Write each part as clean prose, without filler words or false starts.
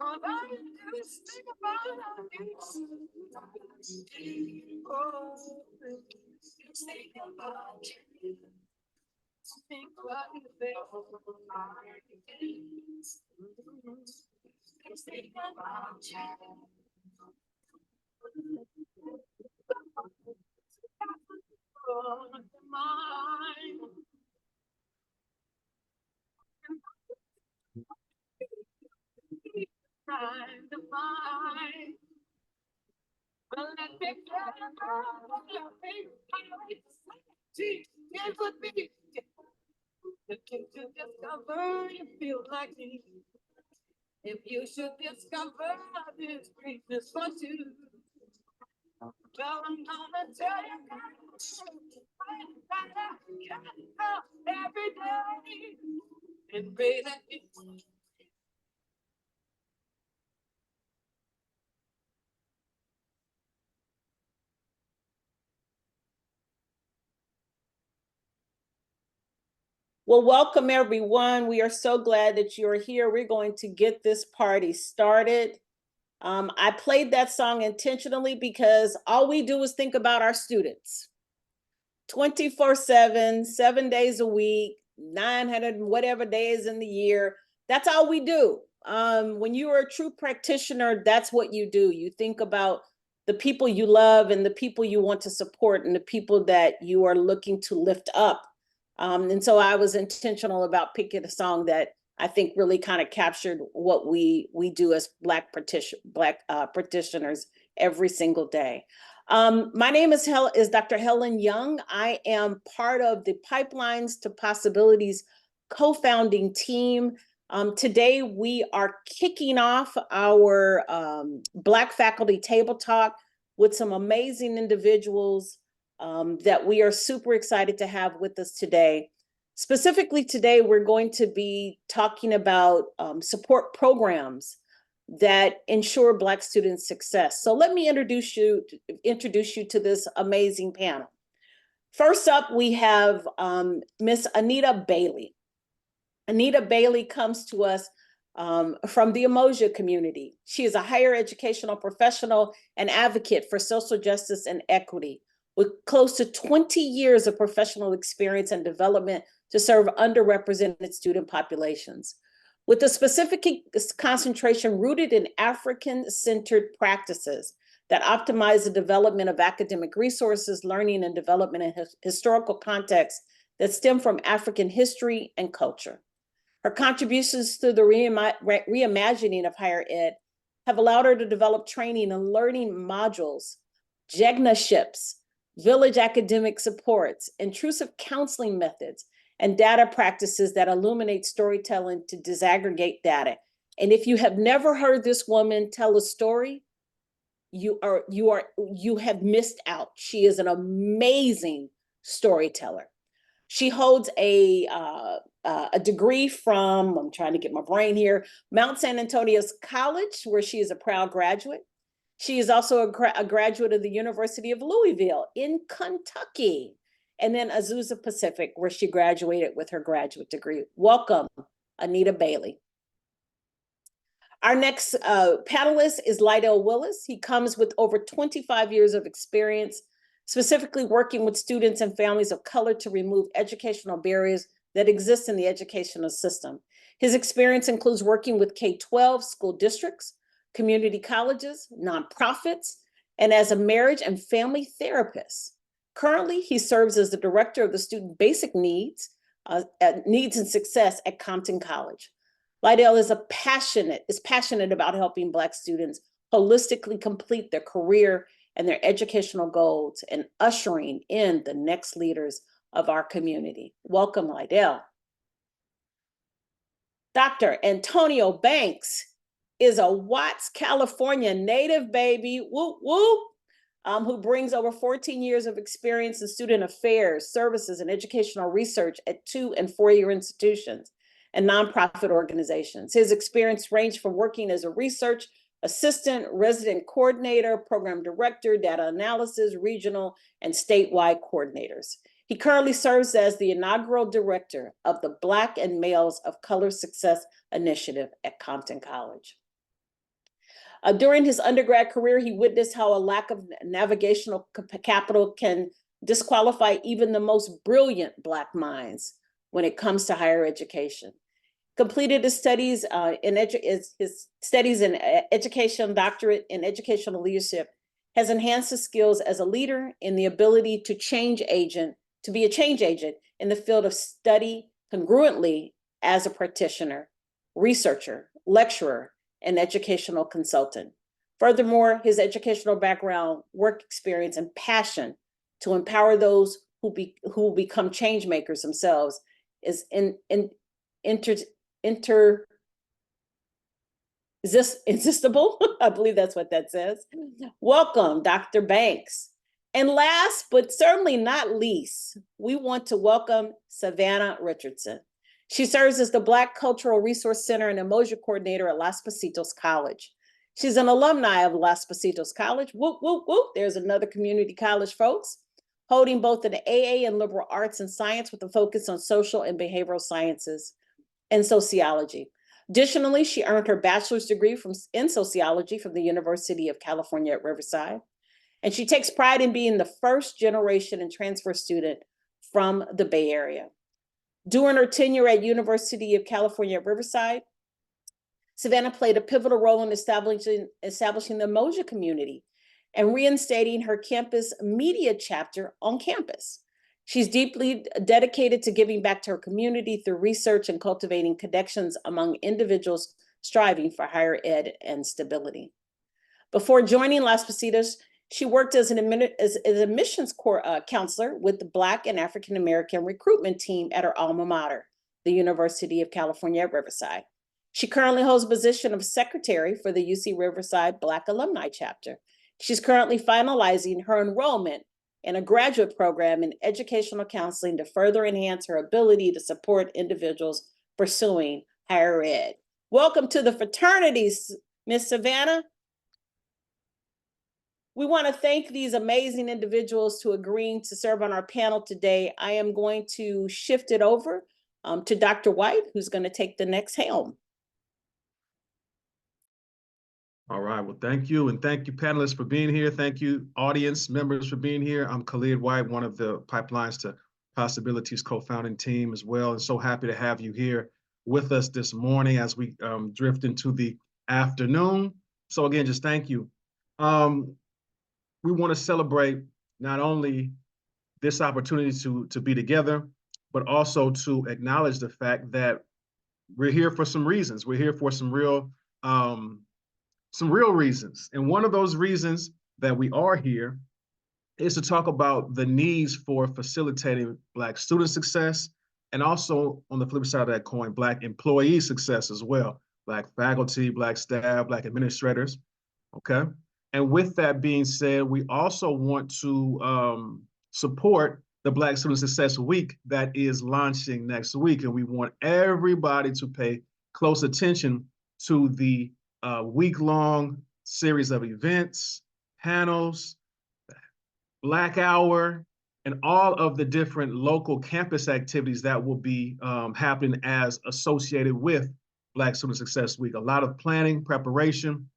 All I do is think about you. Oh, think about you. Think about you, baby. Think about you. Oh, mine. Trying to find. Well, let me it would be the kid to discover you feel like me. If you should discover this greatness for you, well, I'm gonna tell you, every day. And pray that it Well, welcome everyone. We are so glad that you're here. We're going to get this party started. I played that song intentionally because all we do is think about our students 24/7, 7 days a week, 900 whatever days in the year. That's all we do. When you are a true practitioner, that's what you do. You think about the people you love and the people you want to support and the people that you are looking to lift up. And so I was intentional about picking a song that I think really kind of captured what we do as Black practitioners every single day. My name is Dr. Helen Young. I am part of the Pipelines to Possibilities co-founding team. Today we are kicking off our Black Faculty Table Talk with some amazing individuals that we are super excited to have with us today. Specifically today, we're going to be talking about support programs that ensure Black students' success. So let me introduce you to this amazing panel. First up, we have Miss Anita Bailey. Anita Bailey comes to us from the Umoja community. She is a higher educational professional and advocate for social justice and equity, with close to 20 years of professional experience and development to serve underrepresented student populations. With a specific concentration rooted in African-centered practices that optimize the development of academic resources, learning and development in historical contexts that stem from African history and culture. Her contributions to the reimagining of higher ed have allowed her to develop training and learning modules, JEGNA-ships, village academic supports, intrusive counseling methods, and data practices that illuminate storytelling to disaggregate data. And if you have never heard this woman tell a story, you have missed out. She is an amazing storyteller. She holds a degree from, I'm trying to get my brain here, Mount San Antonio's College, where she is a proud graduate. She is also a graduate of the University of Louisville in Kentucky, and then Azusa Pacific, where she graduated with her graduate degree. Welcome, Anita Bailey. Our next panelist is Lydell Willis. He comes with over 25 years of experience, specifically working with students and families of color to remove educational barriers that exist in the educational system. His experience includes working with K-12 school districts, community colleges, nonprofits, and as a marriage and family therapist. Currently, he serves as the director of the Student Basic Needs and Success at Compton College. Lydell is passionate about helping Black students holistically complete their career and their educational goals and ushering in the next leaders of our community. Welcome, Lydell. Dr. Antonio Banks is a Watts, California native, baby, whoop, whoop, who brings over 14 years of experience in student affairs, services, and educational research at 2- and 4-year institutions and nonprofit organizations. His experience ranged from working as a research assistant, resident coordinator, program director, data analysis, regional, and statewide coordinators. He currently serves as the inaugural director of the Black and Males of Color Success Initiative at Compton College. During his undergrad career, he witnessed how a lack of navigational capital can disqualify even the most brilliant Black minds when it comes to higher education. Completed his studies his studies in education, doctorate in educational leadership, has enhanced his skills as a leader in the ability to be a change agent in the field of study congruently as a practitioner, researcher, lecturer, and educational consultant. Furthermore, his educational background, work experience, and passion to empower those who become change makers themselves is irresistible. I believe that's what that says. Welcome, Dr. Banks. And last, but certainly not least, we want to welcome Savannah Richardson. She serves as the Black Cultural Resource Center and Umoja Coordinator at Las Positos College. She's an alumni of Las Positos College. Whoop, whoop, whoop. There's another community college, folks, holding both an AA in liberal arts and science with a focus on social and behavioral sciences and sociology. Additionally, she earned her bachelor's degree in sociology from the University of California at Riverside. And she takes pride in being the first generation and transfer student from the Bay Area. During her tenure at University of California at Riverside, Savannah played a pivotal role in establishing the Umoja community and reinstating her campus media chapter on campus. She's deeply dedicated to giving back to her community through research and cultivating connections among individuals striving for higher ed and stability. Before joining Las Positas, she worked as an admissions counselor with the Black and African American recruitment team at her alma mater, the University of California at Riverside. She currently holds the position of secretary for the UC Riverside Black Alumni Chapter. She's currently finalizing her enrollment in a graduate program in educational counseling to further enhance her ability to support individuals pursuing higher ed. Welcome to the fraternities, Ms. Savannah. We want to thank these amazing individuals to agreeing to serve on our panel today. I am going to shift it over to Dr. White, who's going to take the next helm. All right, well, thank you. And thank you, panelists, for being here. Thank you, audience members, for being here. I'm Khalid White, one of the Pipelines to Possibilities co-founding team as well. And so happy to have you here with us this morning as we drift into the afternoon. So again, just thank you. We want to celebrate not only this opportunity to be together, but also to acknowledge the fact that we're here for some reasons. We're here for some real reasons. And one of those reasons that we are here is to talk about the needs for facilitating Black student success, and also on the flip side of that coin, Black employee success as well, Black faculty, Black staff, Black administrators, okay? And with that being said, we also want to support the Black Student Success Week that is launching next week. And we want everybody to pay close attention to the week-long series of events, panels, Black Hour, and all of the different local campus activities that will be happening as associated with Black Student Success Week. A lot of planning, preparation,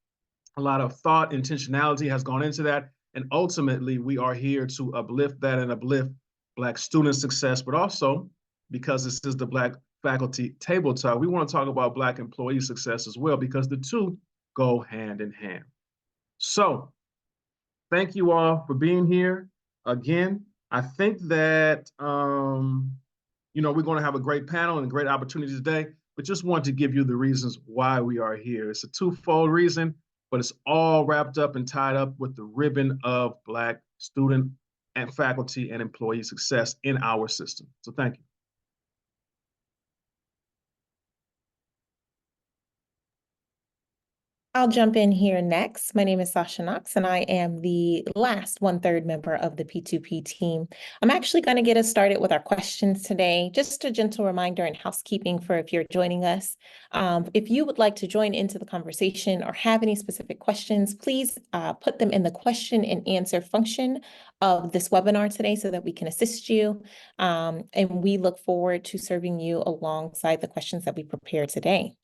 a lot of thought, intentionality has gone into that. And ultimately, we are here to uplift that and uplift Black student success, but also, because this is the Black Faculty Table Talk, we want to talk about Black employee success as well, because the two go hand in hand. So thank you all for being here. Again, I think that, we're going to have a great panel and a great opportunity today, but just want to give you the reasons why we are here. It's a twofold reason, but it's all wrapped up and tied up with the ribbon of Black student and faculty and employee success in our system. So thank you. I'll jump in here next. My name is Sasha Knox, and I am the last 1/3 member of the P2P team. I'm actually going to get us started with our questions today. Just a gentle reminder and housekeeping for if you're joining us. If you would like to join into the conversation or have any specific questions, please put them in the question and answer function of this webinar today so that we can assist you. And we look forward to serving you alongside the questions that we prepared today.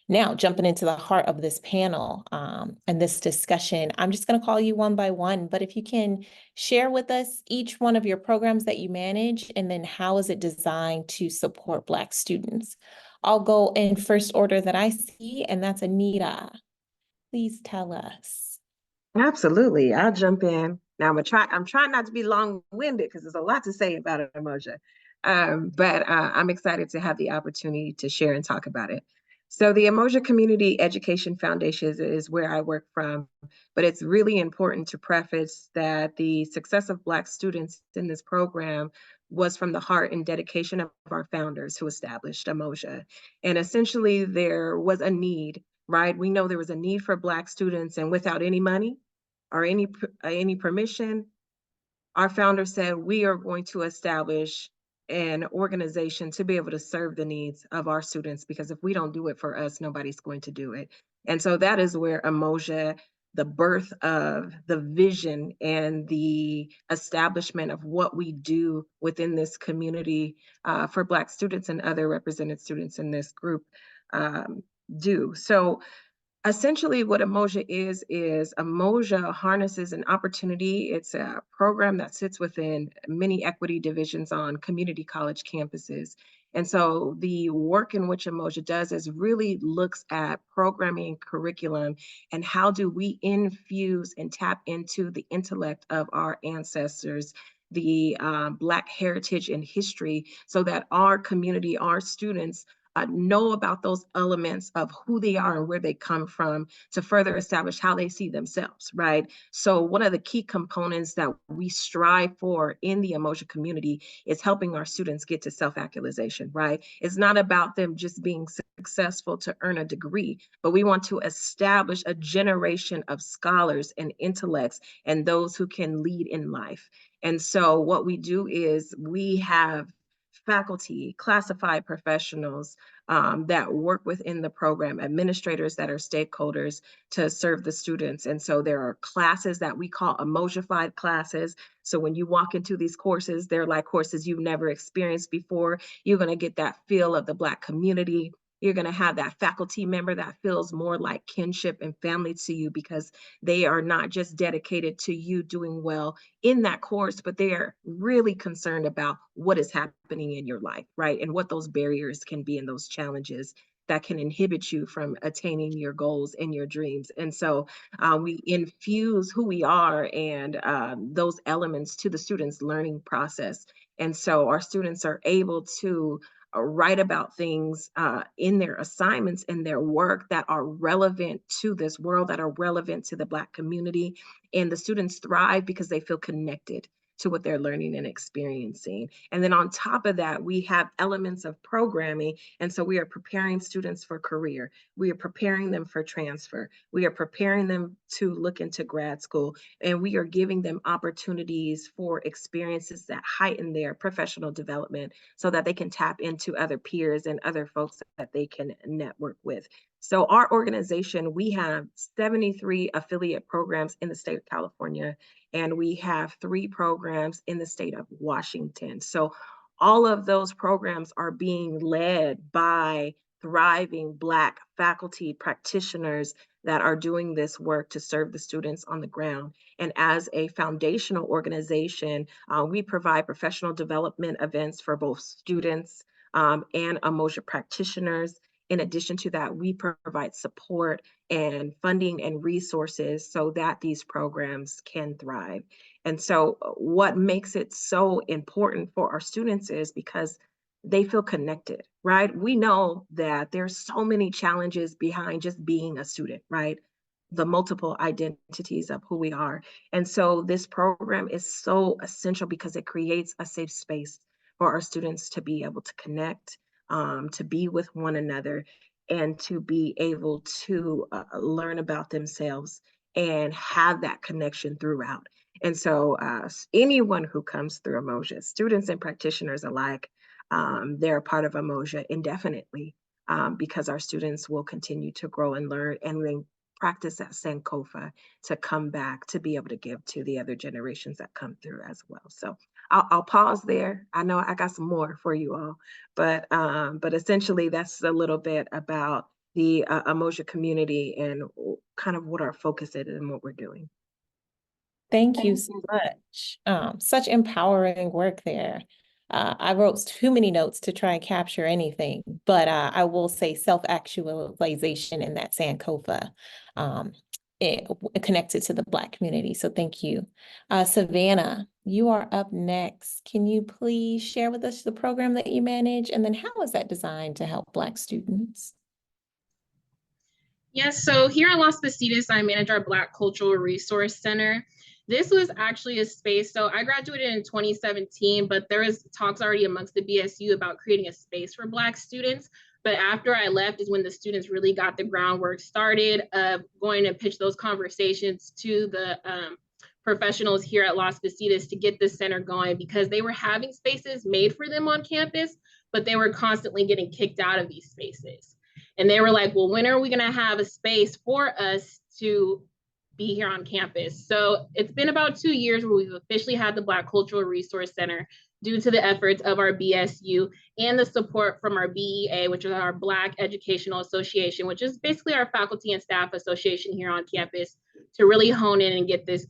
Now, jumping into the heart of this panel and this discussion, I'm just going to call you one by one, but if you can share with us each one of your programs that you manage, and then how is it designed to support Black students? I'll go in first order that I see, and that's Anita. Please tell us. Absolutely. I'll jump in. Now I'm trying not to be long-winded because there's a lot to say about it, Umoja. But I'm excited to have the opportunity to share and talk about it. So the Umoja Community Education Foundation is where I work from, but it's really important to preface that the success of Black students in this program was from the heart and dedication of our founders who established Umoja. And essentially there was a need, right? We know there was a need for Black students, and without any money or any permission, our founder said we are going to establish an organization to be able to serve the needs of our students, because if we don't do it for us, nobody's going to do it. And so that is where Umoja, the birth of the vision and the establishment of what we do within this community for Black students and other represented students in this group do. So essentially what Umoja is Umoja harnesses an opportunity. It's a program that sits within many equity divisions on community college campuses. And so the work in which Umoja does is really looks at programming and curriculum and how do we infuse and tap into the intellect of our ancestors, the Black heritage and history, so that our community, our students, know about those elements of who they are and where they come from to further establish how they see themselves, right? So one of the key components that we strive for in the Umoja community is helping our students get to self-actualization, right? It's not about them just being successful to earn a degree, but we want to establish a generation of scholars and intellects and those who can lead in life. And so what we do is we have faculty, classified professionals that work within the program, administrators that are stakeholders to serve the students. And so there are classes that we call Umojified classes. So when you walk into these courses, they're like courses you've never experienced before. You're going to get that feel of the Black community. You're going to have that faculty member that feels more like kinship and family to you, because they are not just dedicated to you doing well in that course, but they are really concerned about what is happening in your life, right? And what those barriers can be and those challenges that can inhibit you from attaining your goals and your dreams. And so we infuse who we are and those elements to the students' learning process. And so our students are able to write about things in their assignments and their work that are relevant to this world, that are relevant to the Black community. And the students thrive because they feel connected to what they're learning and experiencing. And then on top of that, we have elements of programming. And so we are preparing students for career. We are preparing them for transfer. We are preparing them to look into grad school. And we are giving them opportunities for experiences that heighten their professional development so that they can tap into other peers and other folks that they can network with. So our organization, we have 73 affiliate programs in the state of California, and we have 3 programs in the state of Washington. So all of those programs are being led by thriving Black faculty practitioners that are doing this work to serve the students on the ground. And as a foundational organization, we provide professional development events for both students and Umoja practitioners. In addition to that, we provide support and funding and resources so that these programs can thrive. And so what makes it so important for our students is because they feel connected, right? We know that there's so many challenges behind just being a student, right? The multiple identities of who we are. And so this program is so essential because it creates a safe space for our students to be able to connect, to be with one another, and to be able to learn about themselves and have that connection throughout. And so anyone who comes through Umoja, students and practitioners alike, they're a part of Umoja indefinitely, because our students will continue to grow and learn and then practice that Sankofa to come back to be able to give to the other generations that come through as well. So I'll pause there. I know I got some more for you all, but essentially that's a little bit about the Umoja community and kind of what our focus is and what we're doing. Thank you so much. Such empowering work there. I wrote too many notes to try and capture anything, but I will say self-actualization in that Sankofa, connected to the Black community. So thank you. Savannah, you are up next. Can you please share with us the program that you manage, and then how is that designed to help Black students? Yes, so here at Las Positas, I manage our Black Cultural Resource Center. This was actually a space, so I graduated in 2017, but there was talks already amongst the BSU about creating a space for Black students. But after I left is when the students really got the groundwork started of going to pitch those conversations to the professionals here at Las Positas to get the center going, because they were having spaces made for them on campus, but they were constantly getting kicked out of these spaces. And they were like, well, when are we going to have a space for us to be here on campus? So it's been about 2 years where we've officially had the Black Cultural Resource Center due to the efforts of our BSU and the support from our BEA, which is our Black Educational Association, which is basically our faculty and staff association here on campus, to really hone in and get this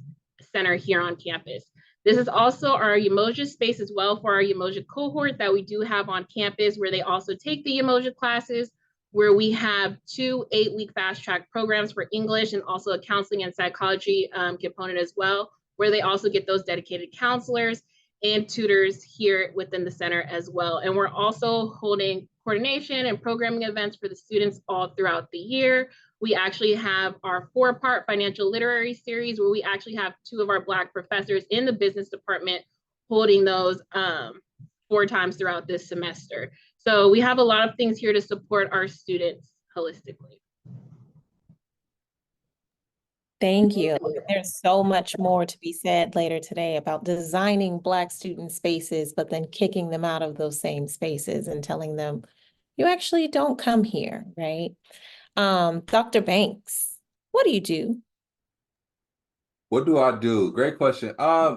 center here on campus. This is also our Umoja space as well for our Umoja cohort that we do have on campus, where they also take the Umoja classes, where we have 2 8-week fast track programs for English and also a counseling and psychology component as well, where they also get those dedicated counselors and tutors here within the center as well. And we're also holding coordination and programming events for the students all throughout the year. We actually have our 4-part financial literary series, where we actually have 2 of our Black professors in the business department holding those 4 times throughout this semester. So we have a lot of things here to support our students holistically. Thank you. There's so much more to be said later today about designing Black student spaces, but then kicking them out of those same spaces and telling them, you actually don't come here, right? Dr. Banks, what do you do? What do I do? Great question.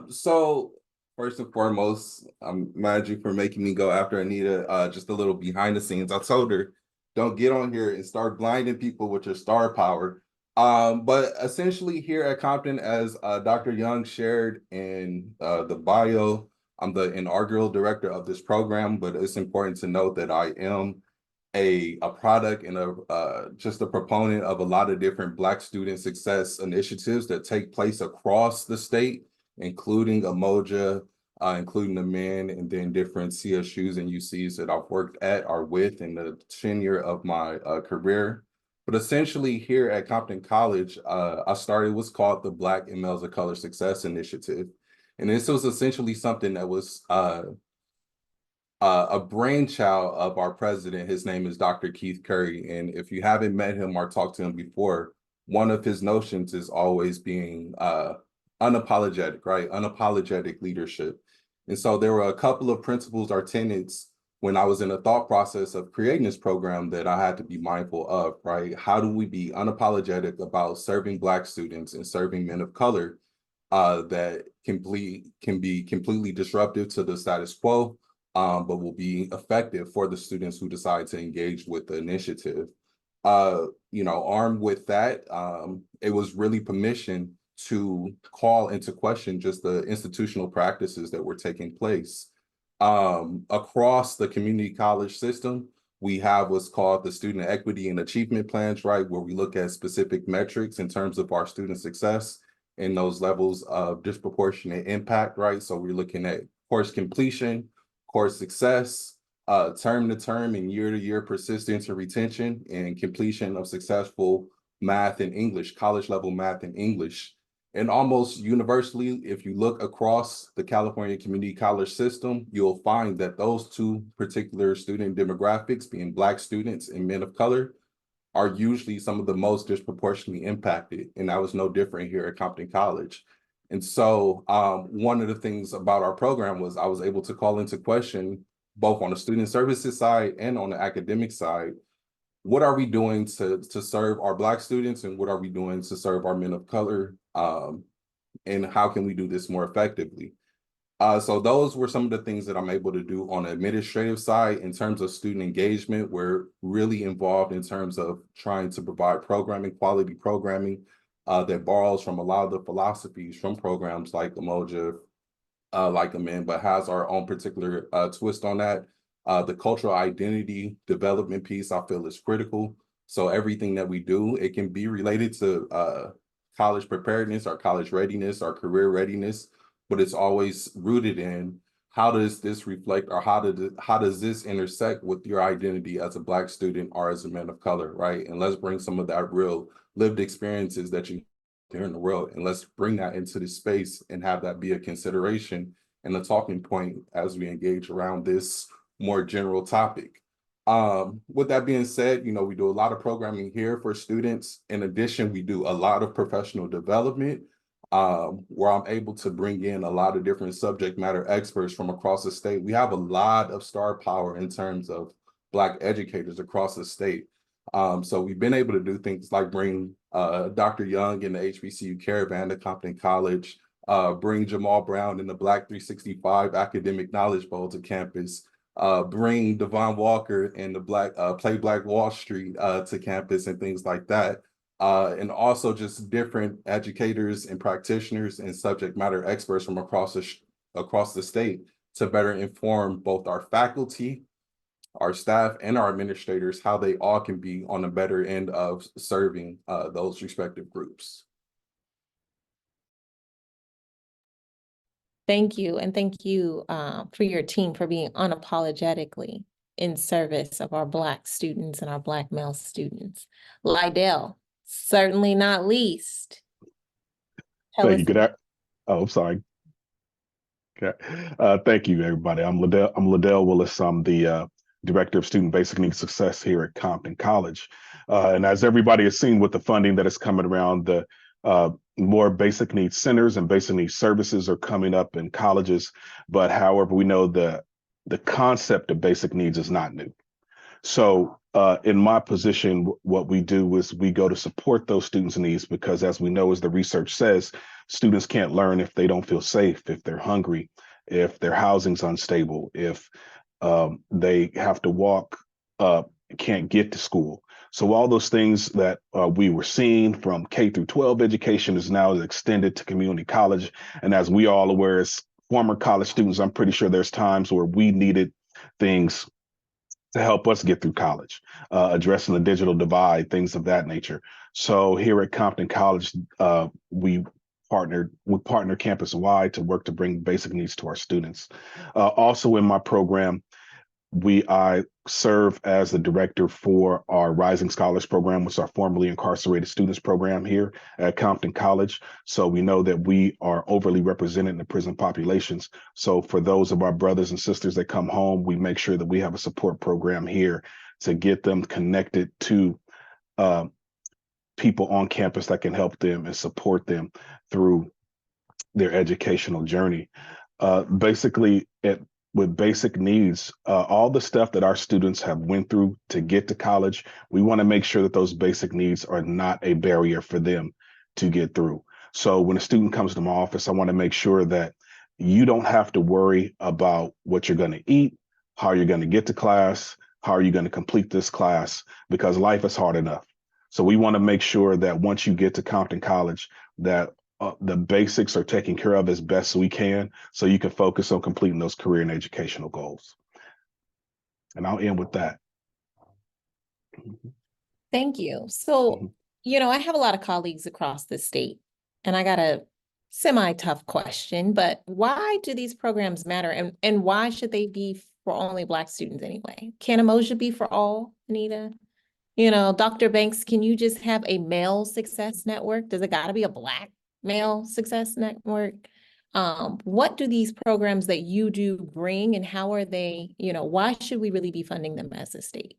So first and foremost, I'm mad at you for making me go after Anita. Just a little behind the scenes. I told her, don't get on here and start blinding people with your star power. But essentially here at Compton, as Dr. Young shared in the bio, I'm the inaugural director of this program, but it's important to note that I am a product and just a proponent of a lot of different Black student success initiatives that take place across the state, including Umoja, including the men, and then different CSUs and UCs that I've worked at or with in the tenure of my career. But essentially here at Compton College, I started what's called the Black and Males of Color Success Initiative. And this was essentially something that was a brainchild of our president. His name is Dr. Keith Curry. And if you haven't met him or talked to him before, one of his notions is always being unapologetic, right? Unapologetic leadership. And so there were a couple of principles or tenets when I was in the thought process of creating this program that I had to be mindful of, right? How do we be unapologetic about serving Black students and serving men of color that can be completely disruptive to the status quo, but will be effective for the students who decide to engage with the initiative. Armed with that, it was really permission to call into question just the institutional practices that were taking place. Across the community college system, we have what's called the student equity and achievement plans, right? Where we look at specific metrics in terms of our student success and those levels of disproportionate impact, right? So we're looking at course completion, course success, term to term and year to year persistence and retention, and completion of successful math and English, college level math and English. And almost universally, if you look across the California community college system, you'll find that those 2 particular student demographics, being Black students and men of color, are usually some of the most disproportionately impacted. And that was no different here at Compton College. And so one of the things about our program was I was able to call into question, both on the student services side and on the academic side, what are we doing to serve our Black students, and what are we doing to serve our men of color, and how can we do this more effectively? So those were some of the things that I'm able to do on the administrative side. In terms of student engagement, we're really involved in terms of trying to provide programming, quality programming, that borrows from a lot of the philosophies from programs like Umoja, like Amen, but has our own particular twist on that. The cultural identity development piece I feel is critical. So everything that we do, it can be related to college preparedness, our college readiness, our career readiness, but it's always rooted in how does this reflect, or how does this intersect with your identity as a Black student or as a man of color, right? And let's bring some of that real lived experiences that you hear in the world, and let's bring that into the space and have that be a consideration and a talking point as we engage around this more general topic. With that being said, you know, we do a lot of programming here for students. In addition, we do a lot of professional development, where I'm able to bring in a lot of different subject matter experts from across the state. We have a lot of star power in terms of Black educators across the state. So we've been able to do things like bring Dr. Young in the HBCU Caravan to Compton College, bring Jamal Brown in the Black 365 Academic Knowledge Bowl to campus, bring Devon Walker and the Play Black Wall Street to campus and things like that. And also just different educators and practitioners and subject matter experts from across the state to better inform both our faculty, our staff, and our administrators, how they all can be on the better end of serving those respective groups. Thank you. And thank you for your team for being unapologetically in service of our Black students and our Black male students. Lydell, certainly not least. Thank you. I'm sorry. Okay. Thank you, everybody. I'm Liddell Willis. I'm the Director of Student Basic Needs Success here at Compton College. And as everybody has seen with the funding that is coming around, the more basic needs centers and basic needs services are coming up in colleges. But however, we know the concept of basic needs is not new. So in my position, what we do is we go to support those students' needs, because as we know, as the research says, students can't learn if they don't feel safe, if they're hungry, if their housing's unstable, if they have to walk, can't get to school. So all those things that we were seeing from K through 12 education is now extended to community college. And as we all aware, as former college students, I'm pretty sure there's times where we needed things to help us get through college, addressing the digital divide, things of that nature. So here at Compton College, we partner campus-wide to work to bring basic needs to our students. Also in my program, I serve as the director for our Rising Scholars Program, which is our formerly incarcerated students program here at Compton College. So we know that we are overly represented in the prison populations. So for those of our brothers and sisters that come home, we make sure that we have a support program here to get them connected to people on campus that can help them and support them through their educational journey. With basic needs, all the stuff that our students have went through to get to college, we want to make sure that those basic needs are not a barrier for them to get through. So when a student comes to my office, I want to make sure that you don't have to worry about what you're going to eat, how you're going to get to class, how are you going to complete this class, because life is hard enough. So we want to make sure that once you get to Compton College, that the basics are taken care of as best we can, so you can focus on completing those career and educational goals. And I'll end with that. Thank you. So, I have a lot of colleagues across the state, and I got a semi-tough question, but why do these programs matter, and why should they be for only Black students anyway? Can Umoja be for all, Anita? Dr. Banks, can you just have a male success network? Does it got to be a Black male success network? What do these programs that you do bring, and how are they, why should we really be funding them as a state?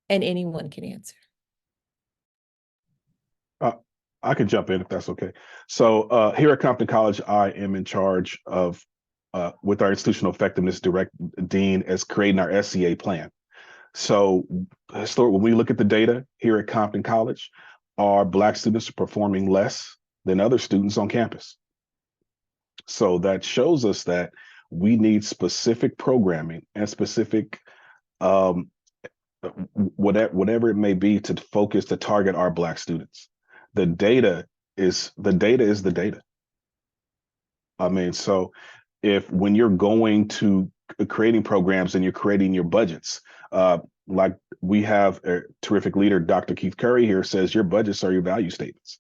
And anyone can answer. I can jump in if that's okay. So here at Compton College, I am in charge of, with our institutional effectiveness dean, as creating our SCA plan. So when we look at the data here at Compton College, our Black students are performing less than other students on campus. So that shows us that we need specific programming and specific whatever it may be to focus to target our Black students. The data is the data. I mean, so if when you're going to creating programs and you're creating your budgets, like we have a terrific leader, Dr. Keith Curry here says your budgets are your value statements.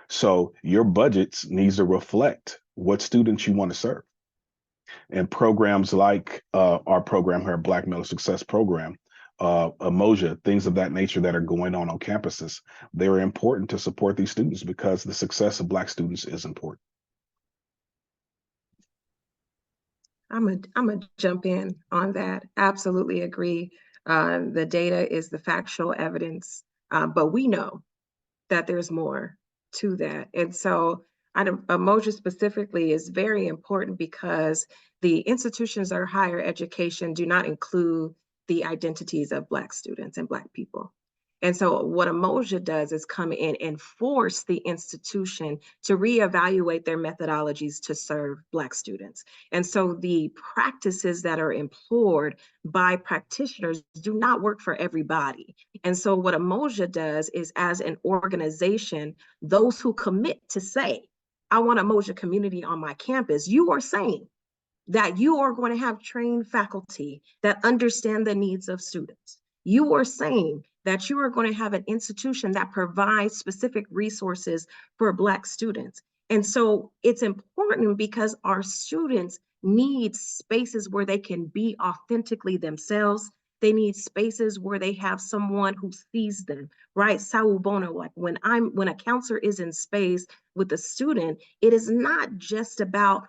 So your budgets needs to reflect what students you want to serve. And programs like our program here, Black Male Success Program, Umoja, things of that nature that are going on campuses, they're important to support these students because the success of Black students is important. I'm gonna jump in on that. Absolutely agree. The data is the factual evidence, but we know that there's more to that. And so Umoja specifically is very important because the institutions of higher education do not include the identities of Black students and Black people. And so what Umoja does is come in and force the institution to reevaluate their methodologies to serve Black students. And so the practices that are employed by practitioners do not work for everybody. And so what Umoja does is, as an organization, those who commit to say, I want Umoja community on my campus, you are saying that you are going to have trained faculty that understand the needs of students. You are saying that you are going to have an institution that provides specific resources for Black students. And so it's important because our students need spaces where they can be authentically themselves. They need spaces where they have someone who sees them, right? Sawubona, like when a counselor is in space with a student, it is not just about,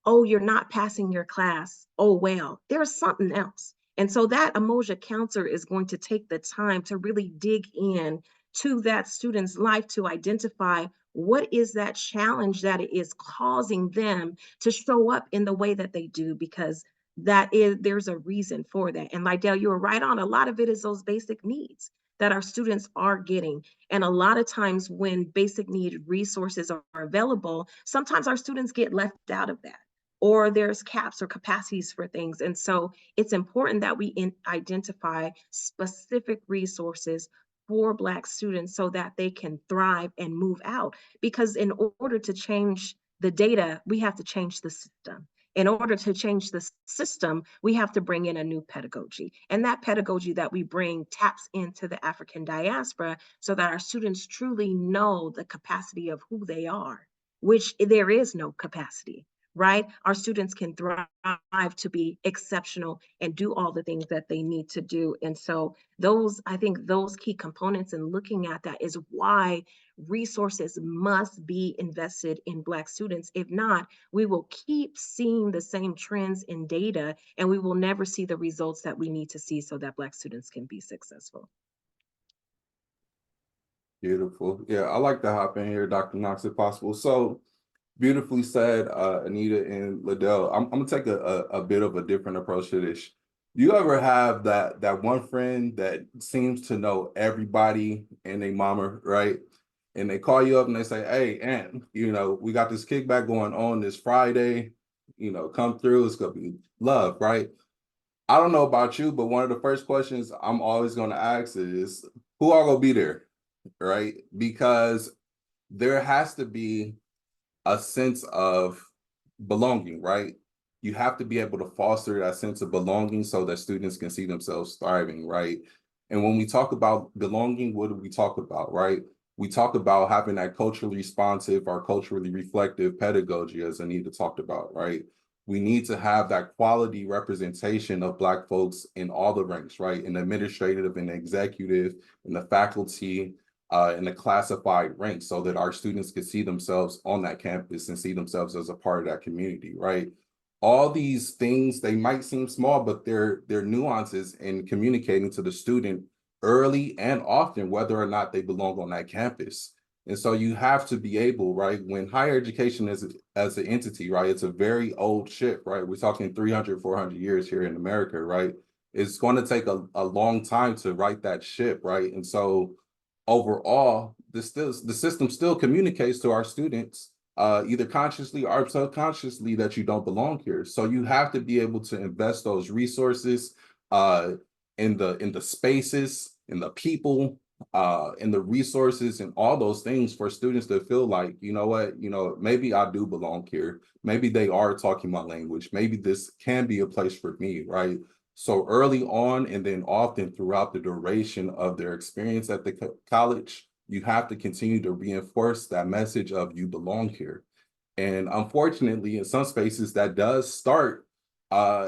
oh, you're not passing your class. Oh, well, there's something else. And so that Umoja counselor is going to take the time to really dig in to that student's life to identify what is that challenge that is causing them to show up in the way that they do, because there's a reason for that. And Lydell, you were right on. A lot of it is those basic needs that our students are getting. And a lot of times when basic need resources are available, sometimes our students get left out of that, or there's caps or capacities for things. And so it's important that we identify specific resources for Black students so that they can thrive and move out. Because in order to change the data, we have to change the system. In order to change the system, we have to bring in a new pedagogy. And that pedagogy that we bring taps into the African diaspora so that our students truly know the capacity of who they are, which there is no capacity, right? Our students can thrive to be exceptional and do all the things that they need to do. And so I think those key components and looking at that is why resources must be invested in Black students. If not, we will keep seeing the same trends in data and we will never see the results that we need to see so that Black students can be successful. Beautiful. Yeah, I like to hop in here, Dr. Knox, if possible. So beautifully said, Anita and Liddell. I'm gonna take a bit of a different approach to this. You ever have that one friend that seems to know everybody and their mama, right? And they call you up and they say, hey, Aunt, we got this kickback going on this Friday, come through, it's gonna be love, right? I don't know about you, but one of the first questions I'm always gonna ask is, who are gonna be there, right? Because there has to be a sense of belonging, right? You have to be able to foster that sense of belonging so that students can see themselves thriving, right? And when we talk about belonging, what do we talk about, right? We talk about having that culturally responsive or culturally reflective pedagogy, as Anita talked about, right? We need to have that quality representation of Black folks in all the ranks, right? In the administrative and executive, in the faculty, in the classified ranks, so that our students can see themselves on that campus and see themselves as a part of that community, right? All these things, they might seem small, but they're nuances in communicating to the student early and often whether or not they belong on that campus. And so you have to be able, right, when higher education is as an entity, right, it's a very old ship, right? We're talking 300, 400 years here in America, right? It's going to take a long time to right that ship, right? And so overall, the system still communicates to our students either consciously or subconsciously, that you don't belong here. So you have to be able to invest those resources in the spaces, in the people, in the resources, and all those things for students to feel like, you know what, maybe I do belong here. Maybe they are talking my language. Maybe this can be a place for me, right? So early on, and then often throughout the duration of their experience at the college, you have to continue to reinforce that message of you belong here. And unfortunately, in some spaces, that does start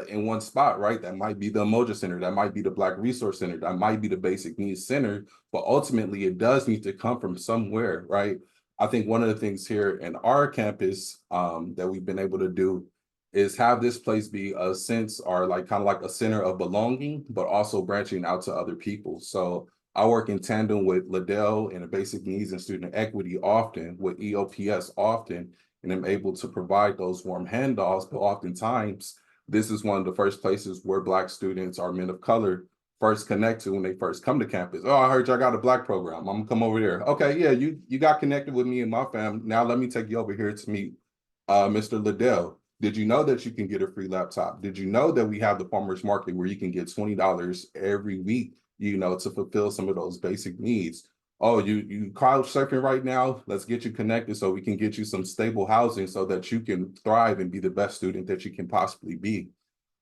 in one spot, right? That might be the Umoja Center, that might be the Black Resource Center, that might be the Basic Needs Center, but ultimately it does need to come from somewhere, right? I think one of the things here in our campus that we've been able to do is have this place be a sense, or like kind of like a center of belonging, but also branching out to other people. So I work in tandem with Liddell in the Basic Needs and Student Equity often, with EOPS often, and I'm able to provide those warm handoffs. But oftentimes, this is one of the first places where Black students or men of color first connect to when they first come to campus. Oh, I heard y'all got a Black program. I'm gonna come over there. Okay, yeah, you got connected with me and my family. Now let me take you over here to meet Mr. Liddell. Did you know that you can get a free laptop? Did you know that we have the farmers market where you can get $20 every week, to fulfill some of those basic needs? Oh, you couch surfing right now? Let's get you connected so we can get you some stable housing so that you can thrive and be the best student that you can possibly be.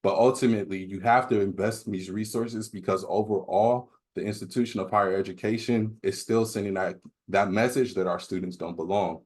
But ultimately, you have to invest in these resources, because overall, the institution of higher education is still sending that message that our students don't belong.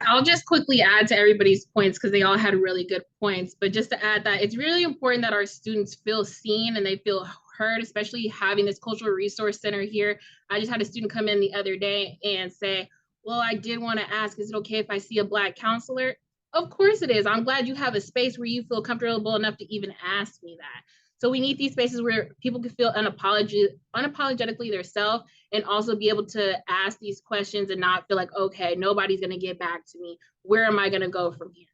I'll just quickly add to everybody's points because they all had really good points. But just to add that it's really important that our students feel seen and they feel heard, especially having this cultural resource center here. I just had a student come in the other day and say, well, I did want to ask, is it okay if I see a Black counselor? Of course it is. I'm glad you have a space where you feel comfortable enough to even ask me that. So we need these spaces where people can feel unapologetically themselves, and also be able to ask these questions and not feel like, okay, nobody's going to get back to me. Where am I going to go from here?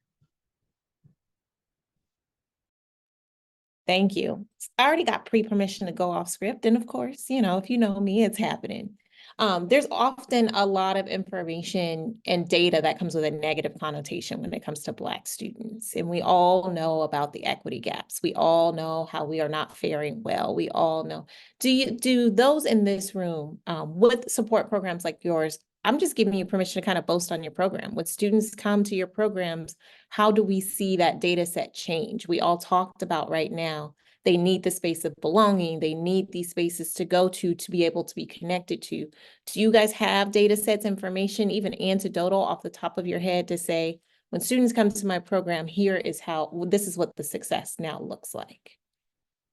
Thank you. I already got pre-permission to go off script. And of course, if you know me, it's happening. There's often a lot of information and data that comes with a negative connotation when it comes to Black students. And we all know about the equity gaps. We all know how we are not faring well. We all know. Do those in this room with support programs like yours, I'm just giving you permission to kind of boast on your program. When students come to your programs, how do we see that data set change? We all talked about right now, they need the space of belonging. They need these spaces to go to be able to be connected to. Do you guys have data sets, information, even anecdotal off the top of your head to say, when students come to my program, this is what the success now looks like?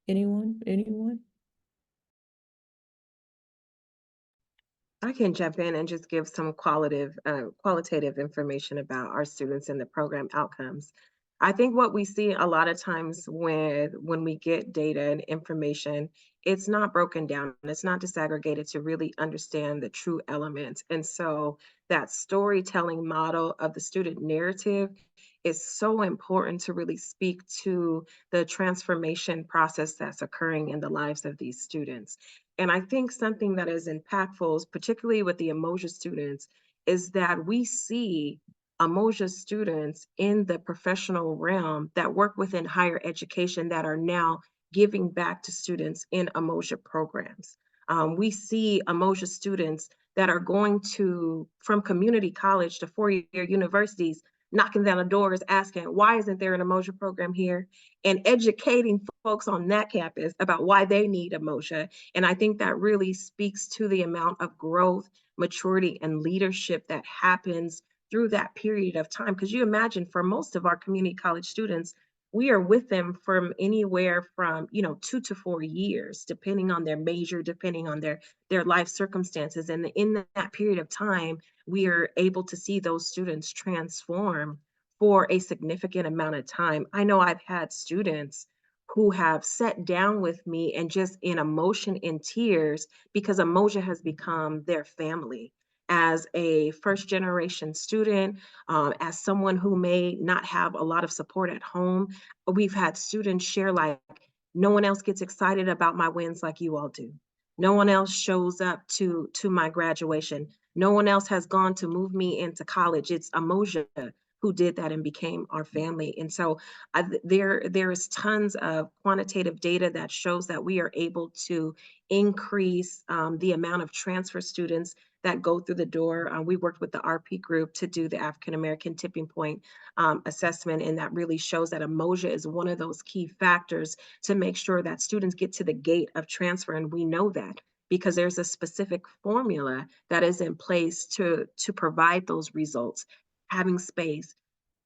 Anyone? I can jump in and just give some qualitative information about our students and the program outcomes. I think what we see a lot of times when we get data and information, it's not broken down. It's not disaggregated to really understand the true elements. And so that storytelling model of the student narrative is so important to really speak to the transformation process that's occurring in the lives of these students. And I think something that is impactful, particularly with the Umoja students, is that we see Umoja students in the professional realm that work within higher education that are now giving back to students in Umoja programs. We see Umoja students that are going from community college to four-year universities, knocking down the doors asking, why isn't there an Umoja program here? And educating folks on that campus about why they need Umoja. And I think that really speaks to the amount of growth, maturity, and leadership that happens through that period of time. Because you imagine, for most of our community college students, we are with them from anywhere from 2 to 4 years, depending on their major, depending on their life circumstances. And in that period of time, we are able to see those students transform for a significant amount of time. I know I've had students who have sat down with me and just in emotion and tears, because Umoja has become their family. As a first generation student, as someone who may not have a lot of support at home, we've had students share like, no one else gets excited about my wins like you all do. No one else shows up to my graduation. No one else has gone to move me into college. It's Umoja who did that and became our family. And so there is tons of quantitative data that shows that we are able to increase the amount of transfer students that go through the door. We worked with the RP group to do the African American tipping point assessment, and that really shows that Umoja is one of those key factors to make sure that students get to the gate of transfer. And we know that because there's a specific formula that is in place to provide those results, having space,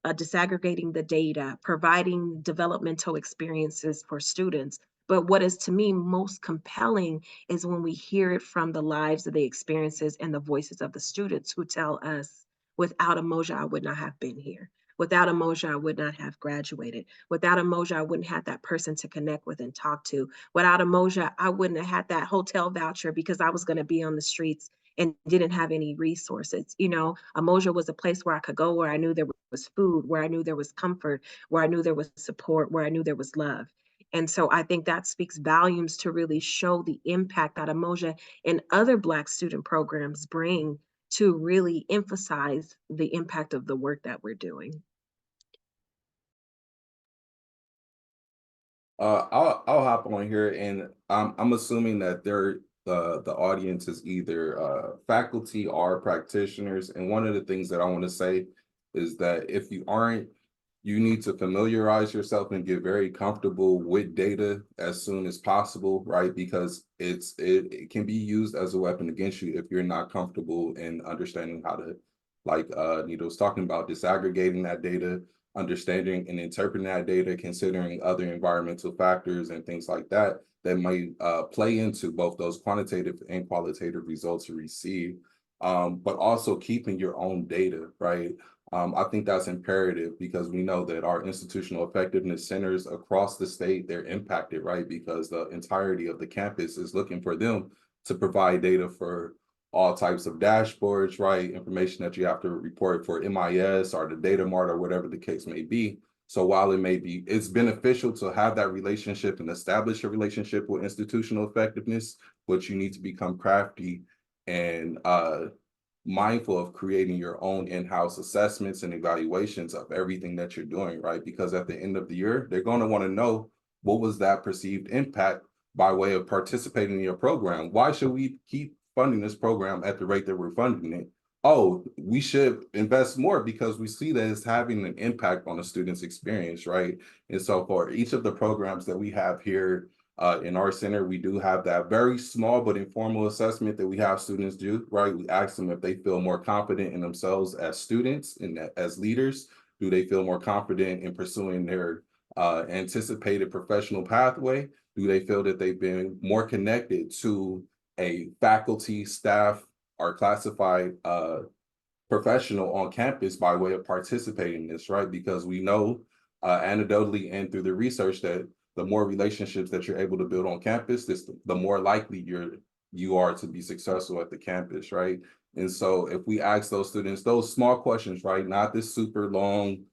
disaggregating the data, providing developmental experiences for students. But what is to me most compelling is when we hear it from the lives of the experiences and the voices of the students who tell us, without Umoja, I would not have been here. Without Umoja, I would not have graduated. Without Umoja, I wouldn't have that person to connect with and talk to. Without Umoja, I wouldn't have had that hotel voucher because I was going to be on the streets and didn't have any resources. You know, Umoja was a place where I could go, where I knew there was food, where I knew there was comfort, where I knew there was support, where I knew there was love. And so I think that speaks volumes to really show the impact that Umoja and other Black student programs bring to really emphasize the impact of the work that we're doing. I'll hop on here, and I'm assuming that the audience is either faculty or practitioners. And one of the things that I want to say is that if you aren't, you need to familiarize yourself and get very comfortable with data as soon as possible, right? Because it can be used as a weapon against you if you're not comfortable in understanding how to, like Nita was talking about, disaggregating that data, understanding and interpreting that data, considering other environmental factors and things like that that might play into both those quantitative and qualitative results you receive, but also keeping your own data, right? I think that's imperative because we know that our institutional effectiveness centers across the state, they're impacted, right? Because the entirety of the campus is looking for them to provide data for all types of dashboards, right? Information that you have to report for MIS or the data mart or whatever the case may be. So while it may be, it's beneficial to have that relationship and establish a relationship with institutional effectiveness, but you need to become crafty and mindful of creating your own in-house assessments and evaluations of everything that you're doing, right? Because at the end of the year, they're going to want to know what was that perceived impact by way of participating in your program. Why should we keep funding this program at the rate that we're funding it? Oh, we should invest more because we see that it's having an impact on the student's experience, right? And so for each of the programs that we have here in our center, we do have that very small but informal assessment that we have students do, right? We ask them if they feel more confident in themselves as students and as leaders. Do they feel more confident in pursuing their anticipated professional pathway? Do they feel that they've been more connected to a faculty, staff, or classified professional on campus by way of participating in this, right? Because we know anecdotally and through the research that the more relationships that you're able to build on campus, the more likely you are to be successful at the campus, right? And so if we ask those students those small questions, right, not this super long,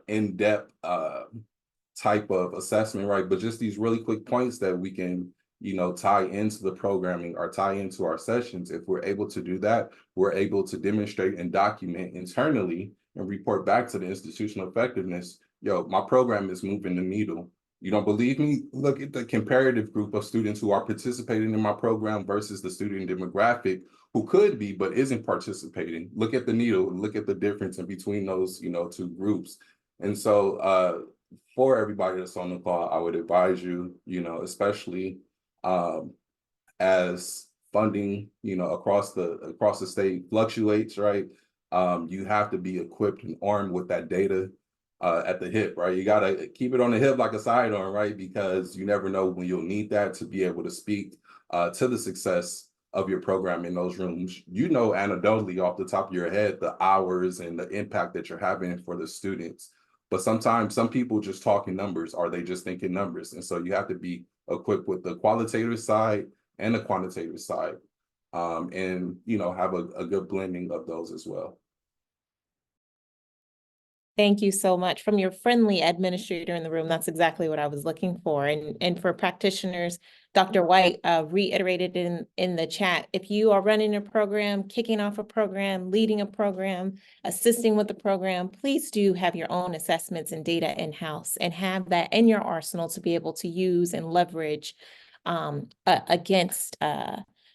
in-depth type of assessment, right, but just these really quick points that we can, you know, tie into the programming or tie into our sessions. If we're able to do that, we're able to demonstrate and document internally and report back to the institutional effectiveness. Yo, my program is moving the needle. You don't believe me? Look at the comparative group of students who are participating in my program versus the student demographic who could be but isn't participating. Look at the needle, look at the difference in between those, you know, two groups. And so for everybody that's on the call, I would advise you, you know, especially as funding, you know, across the state fluctuates, right? You have to be equipped and armed with that data at the hip, right? You gotta keep it on the hip like a sidearm, right? Because you never know when you'll need that to be able to speak to the success of your program in those rooms. You know, anecdotally off the top of your head, the hours and the impact that you're having for the students. But sometimes some people just talking numbers, or they just thinking numbers. And so you have to be equipped with the qualitative side and the quantitative side, and, you know, have a good blending of those as well. Thank you so much. From your friendly administrator in the room, that's exactly what I was looking for. And for practitioners, Dr. White reiterated in the chat, if you are running a program, kicking off a program, leading a program, assisting with the program, please do have your own assessments and data in-house and have that in your arsenal to be able to use and leverage against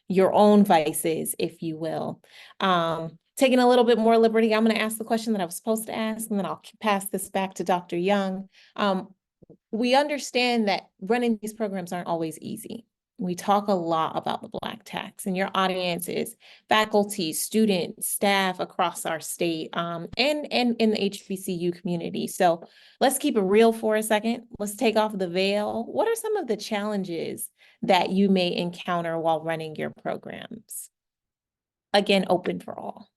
your own vices, if you will. Taking a little bit more liberty, I'm going to ask the question that I was supposed to ask, and then I'll pass this back to Dr. Young. We understand that running these programs aren't always easy. We talk a lot about the Black tax, and your audience is faculty, students, staff across our state, and in the HBCU community. So let's keep it real for a second. Let's take off the veil. What are some of the challenges that you may encounter while running your programs? Again, open for all.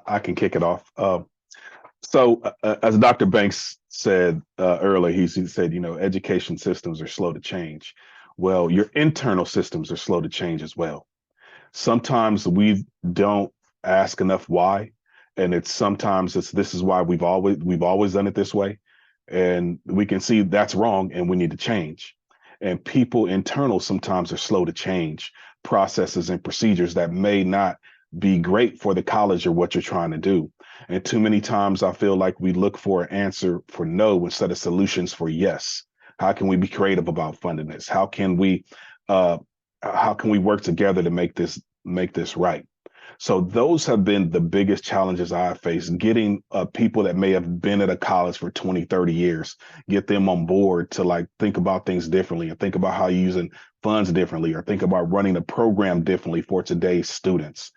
I can kick it off. As Dr. Banks said earlier, he said, education systems are slow to change. Well, your internal systems are slow to change as well. Sometimes we don't ask enough why, and this is why we've always done it this way, and we can see that's wrong and we need to change. And people internal sometimes are slow to change processes and procedures that may not be great for the college or what you're trying to do. And too many times I feel like we look for an answer for no instead of solutions for yes. How can we be creative about funding this? How can we work together to make this right? So those have been the biggest challenges I have faced, getting people that may have been at a college for 20, 30 years, get them on board to think about things differently and think about how you're using funds differently or think about running a program differently for today's students.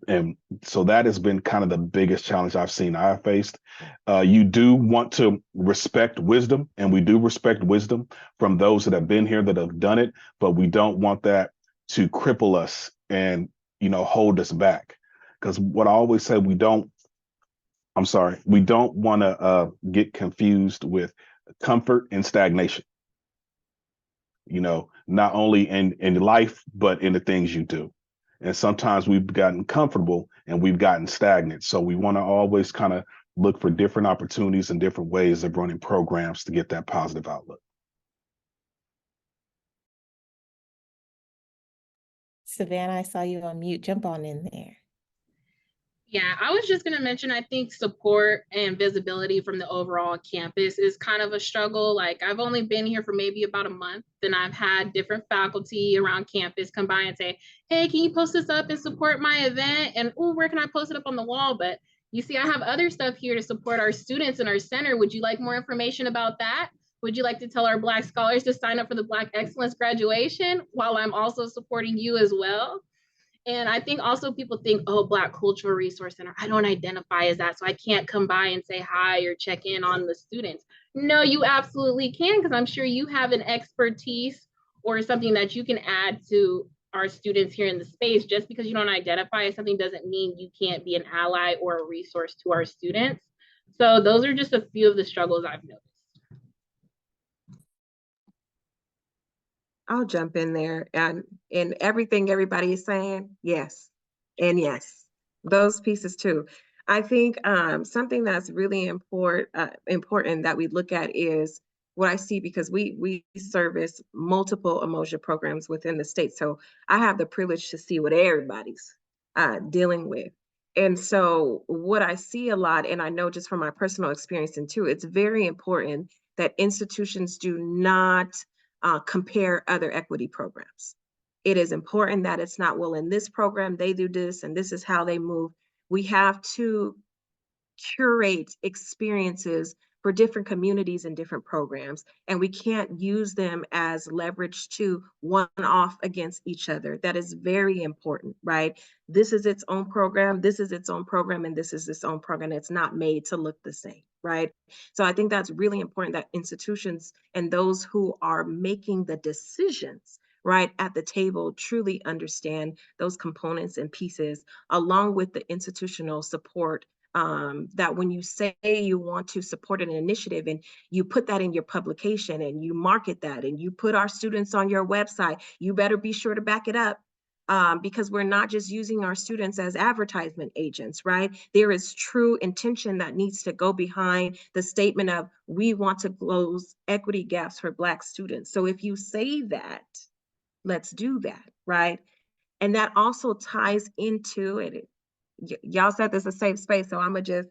And so that has been kind of the biggest challenge I have faced. You do want to respect wisdom, and we do respect wisdom from those that have been here, that have done it, but we don't want that to cripple us and hold us back. Because what I always say, we don't want to get confused with comfort and stagnation. Not only in life, but in the things you do. And sometimes we've gotten comfortable and we've gotten stagnant. So we want to always kind of look for different opportunities and different ways of running programs to get that positive outlook. Savannah, I saw you on mute. Jump on in there. Yeah, I was just going to mention, I think support and visibility from the overall campus is kind of a struggle. Like, I've only been here for maybe about a month, and I've had different faculty around campus come by and say, hey, can you post this up and support my event? And, oh, where can I post it up on the wall? But you see, I have other stuff here to support our students in our center. Would you like more information about that? Would you like to tell our Black scholars to sign up for the Black Excellence graduation while I'm also supporting you as well? And I think also people think, oh, Black Cultural Resource Center, I don't identify as that, so I can't come by and say hi or check in on the students. No, you absolutely can, because I'm sure you have an expertise or something that you can add to our students here in the space. Just because you don't identify as something doesn't mean you can't be an ally or a resource to our students. So those are just a few of the struggles I've noticed. I'll jump in there, and in everything everybody is saying, yes, and yes, those pieces too. I think something that's really important that we look at is what I see, because we service multiple Umoja programs within the state. So I have the privilege to see what everybody's dealing with. And so what I see a lot, and I know just from my personal experience and too, it's very important that institutions do not compare other equity programs. It is important that it's not, well, in this program, they do this and this is how they move. We have to curate experiences for different communities and different programs, and we can't use them as leverage to one off against each other. That is very important, right? This is its own program, this is its own program, and this is its own program. It's not made to look the same, right? So I think that's really important, that institutions and those who are making the decisions right at the table truly understand those components and pieces, along with the institutional support that when you say you want to support an initiative and you put that in your publication and you market that and you put our students on your website, you better be sure to back it up. Because we're not just using our students as advertisement agents, right? There is true intention that needs to go behind the statement of, we want to close equity gaps for Black students. So if you say that, let's do that, right? And that also ties into it. Y'all said this is a safe space, so I'm gonna just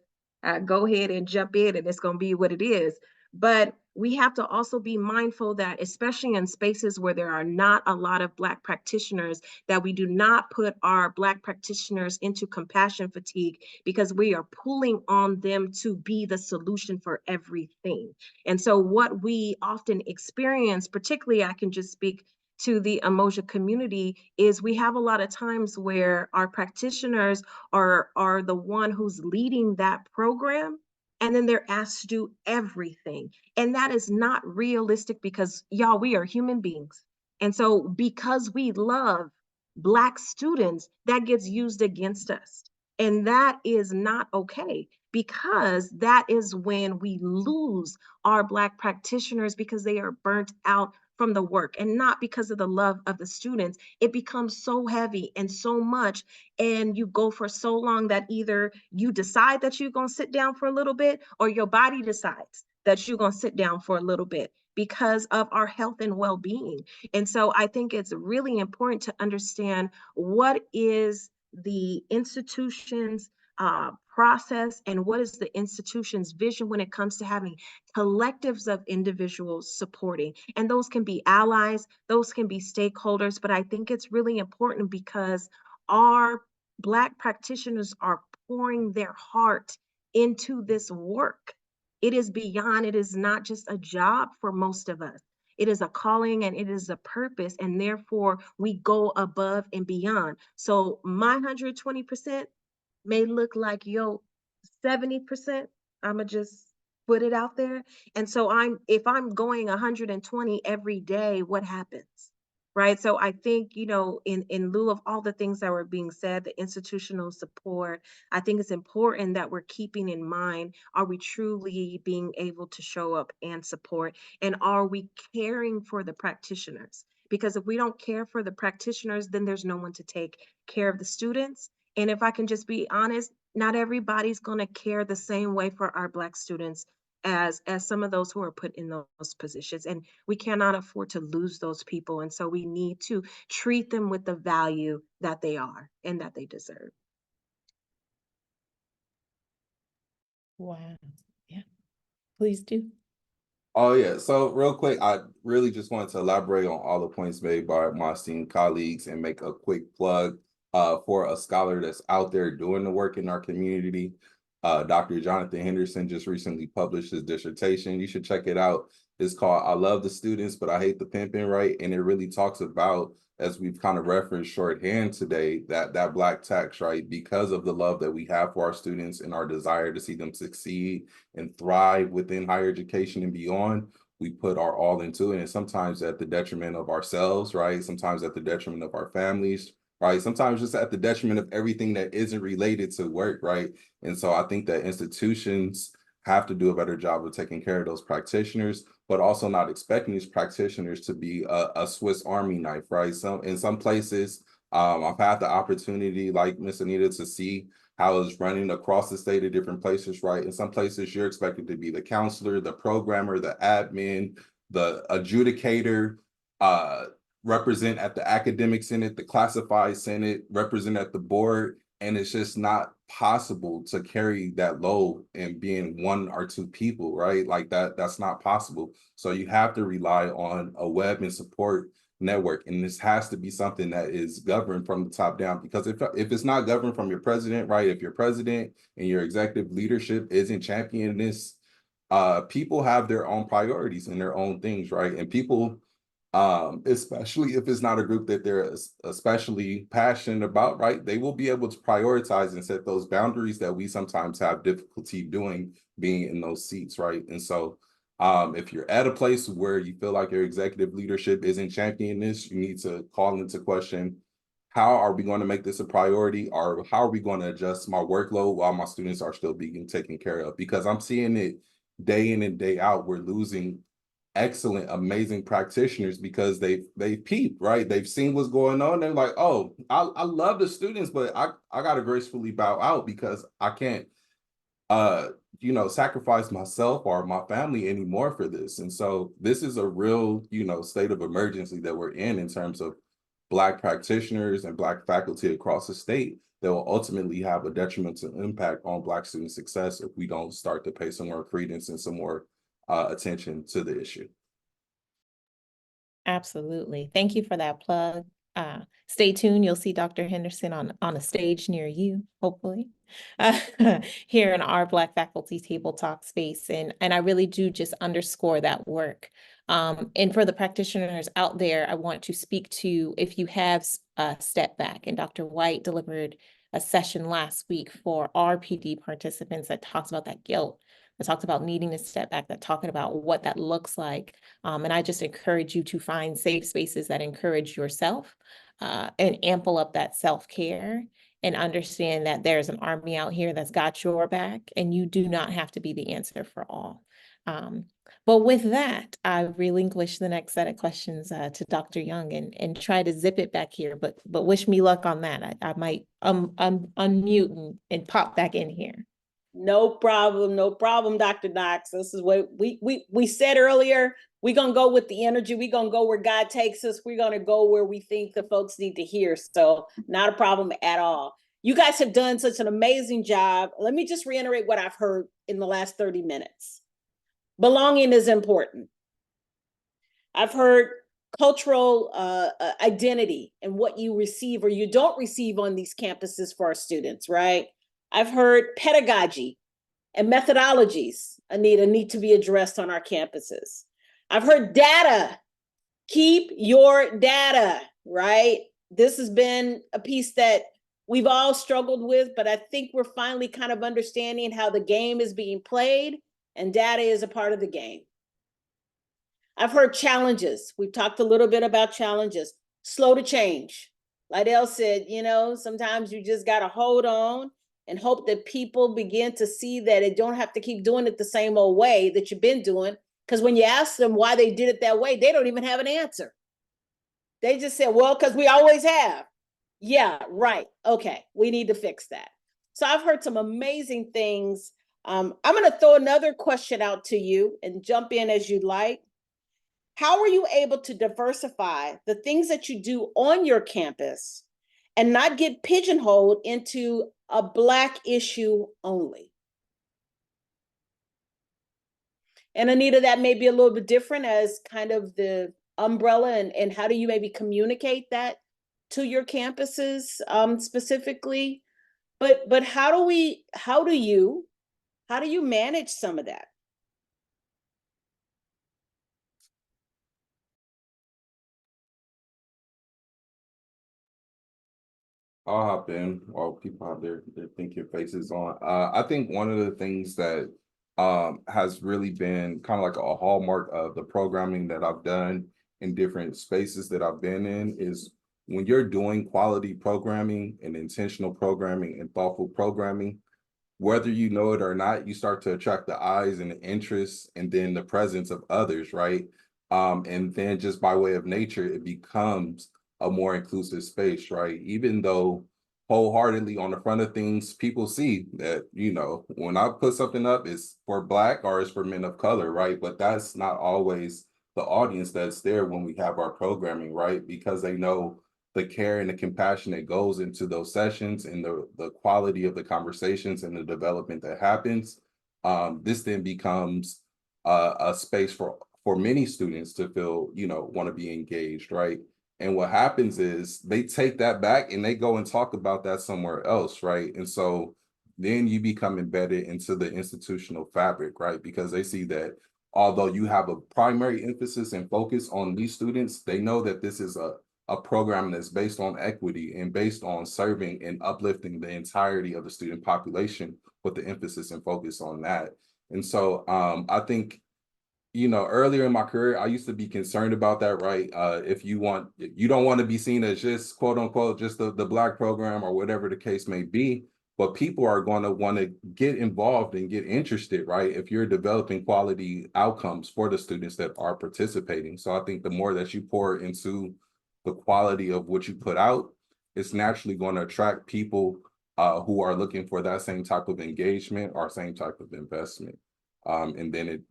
go ahead and jump in, and it's gonna be what it is. But we have to also be mindful that, especially in spaces where there are not a lot of Black practitioners, that we do not put our Black practitioners into compassion fatigue, because we are pulling on them to be the solution for everything. And so what we often experience, particularly I can just speak to the Umoja community, is we have a lot of times where our practitioners are the one who's leading that program, and then they're asked to do everything. And that is not realistic, because y'all, we are human beings. And so because we love Black students, that gets used against us. And that is not okay, because that is when we lose our Black practitioners, because they are burnt out from the work, and not because of the love of the students. It becomes so heavy and so much, and you go for so long that either you decide that you're going to sit down for a little bit, or your body decides that you're going to sit down for a little bit, because of our health and well-being. And so I think it's really important to understand what is the institution's process, and what is the institution's vision when it comes to having collectives of individuals supporting. And those can be allies, those can be stakeholders, but I think it's really important because our Black practitioners are pouring their heart into this work. It is beyond, it is not just a job for most of us. It is a calling and it is a purpose, and therefore we go above and beyond. So my 120% may look like yo 70%. I'ma just put it out there. And so if I'm going 120 every day, what happens? Right. So I think, in lieu of all the things that were being said, the institutional support, I think it's important that we're keeping in mind, are we truly being able to show up and support? And are we caring for the practitioners? Because if we don't care for the practitioners, then there's no one to take care of the students. And if I can just be honest, not everybody's going to care the same way for our Black students as some of those who are put in those positions. And we cannot afford to lose those people. And so we need to treat them with the value that they are and that they deserve. Wow. Yeah, please do. Oh yeah. So real quick, I really just wanted to elaborate on all the points made by my esteemed colleagues and make a quick plug for a scholar that's out there doing the work in our community. Dr. Jonathan Henderson just recently published his dissertation. You should check it out. It's called "I Love the Students, but I Hate the Pimping," right? And it really talks about, as we've kind of referenced shorthand today, that Black tax, right? Because of the love that we have for our students and our desire to see them succeed and thrive within higher education and beyond, we put our all into it. And sometimes at the detriment of ourselves, right? Sometimes at the detriment of our families, right? Sometimes just at the detriment of everything that isn't related to work, right? And so I think that institutions have to do a better job of taking care of those practitioners, but also not expecting these practitioners to be a Swiss Army knife, right? In some places, I've had the opportunity, like Miss Anita, to see how it's running across the state of different places, right? In some places, you're expected to be the counselor, the programmer, the admin, the adjudicator, represent at the academic senate, the classified senate, represent at the board. And it's just not possible to carry that load and being one or two people, right? Like that's not possible. So you have to rely on a web and support network. And this has to be something that is governed from the top down, because if it's not governed from your president, right? If your president and your executive leadership isn't championing this, people have their own priorities and their own things, right? And people, especially if it's not a group that they're especially passionate about, right? They will be able to prioritize and set those boundaries that we sometimes have difficulty doing being in those seats, right? And so if you're at a place where you feel like your executive leadership isn't championing this, you need to call into question how are we going to make this a priority, or how are we going to adjust my workload while my students are still being taken care of? Because I'm seeing it day in and day out. We're losing excellent, amazing practitioners because they've peeped, right? They've seen what's going on. They're like, oh, I love the students, but I gotta gracefully bow out because I can't sacrifice myself or my family anymore for this. And so this is a real, state of emergency that we're in terms of Black practitioners and Black faculty across the state that will ultimately have a detrimental impact on Black student success if we don't start to pay some more credence and some more attention to the issue. Absolutely. Thank you for that plug. Stay tuned. You'll see Dr. Henderson on a stage near you, hopefully, here in our Black faculty table talk space. And I really do just underscore that work. And for the practitioners out there, I want to speak to, if you have stepped back, and Dr. White delivered a session last week for our PD participants that talks about that guilt, that talks about needing to step back, that talking about what that looks like. And I just encourage you to find safe spaces that encourage yourself and ample up that self-care, and understand that there's an army out here that's got your back, and you do not have to be the answer for all. But with that, I relinquish the next set of questions to Dr. Young and try to zip it back here, but wish me luck on that. I might unmute and pop back in here. No problem, Dr. Knox. This is what we said earlier. We're going to go with the energy. We're going to go where God takes us. We're going to go where we think the folks need to hear. So not a problem at all. You guys have done such an amazing job. Let me just reiterate what I've heard in the last 30 minutes. Belonging is important. I've heard cultural identity and what you receive or you don't receive on these campuses for our students, right? I've heard pedagogy and methodologies, Anita, need to be addressed on our campuses. I've heard data. Keep your data, right? This has been a piece that we've all struggled with, but I think we're finally kind of understanding how the game is being played, and data is a part of the game. I've heard challenges. We've talked a little bit about challenges. Slow to change. Lydell said, sometimes you just got to hold on and hope that people begin to see that it don't have to keep doing it the same old way that you've been doing. Because when you ask them why they did it that way, they don't even have an answer. They just said, well, because we always have. Yeah, right. Okay, we need to fix that. So I've heard some amazing things. I'm going to throw another question out to you and jump in as you like. How are you able to diversify the things that you do on your campus and not get pigeonholed into a Black issue only? And Anita, that may be a little bit different as kind of the umbrella, and how do you maybe communicate that to your campuses specifically? But how do you manage some of that? I'll hop in while people have their thinking faces on. I think one of the things that has really been kind of like a hallmark of the programming that I've done in different spaces that I've been in is when you're doing quality programming and intentional programming and thoughtful programming, whether you know it or not, you start to attract the eyes and the interests and then the presence of others, right? And then just by way of nature, it becomes a more inclusive space, right? Even though wholeheartedly on the front of things, people see that, when I put something up, it's for Black or it's for men of color, right? But that's not always the audience that's there when we have our programming, right? Because they know the care and the compassion that goes into those sessions and the quality of the conversations and the development that happens. This then becomes a space for many students to feel, want to be engaged, right? And what happens is they take that back and they go and talk about that somewhere else, right? And so then you become embedded into the institutional fabric, right? Because they see that although you have a primary emphasis and focus on these students, they know that this is a program that's based on equity and based on serving and uplifting the entirety of the student population with the emphasis and focus on that. And so I think, you know, earlier in my career, I used to be concerned about that, right? If you don't want to be seen as just quote unquote, just the Black program or whatever the case may be, but people are going to want to get involved and get interested, right? If you're developing quality outcomes for the students that are participating. So I think the more that you pour into the quality of what you put out, it's naturally going to attract people who are looking for that same type of engagement or same type of investment. And then it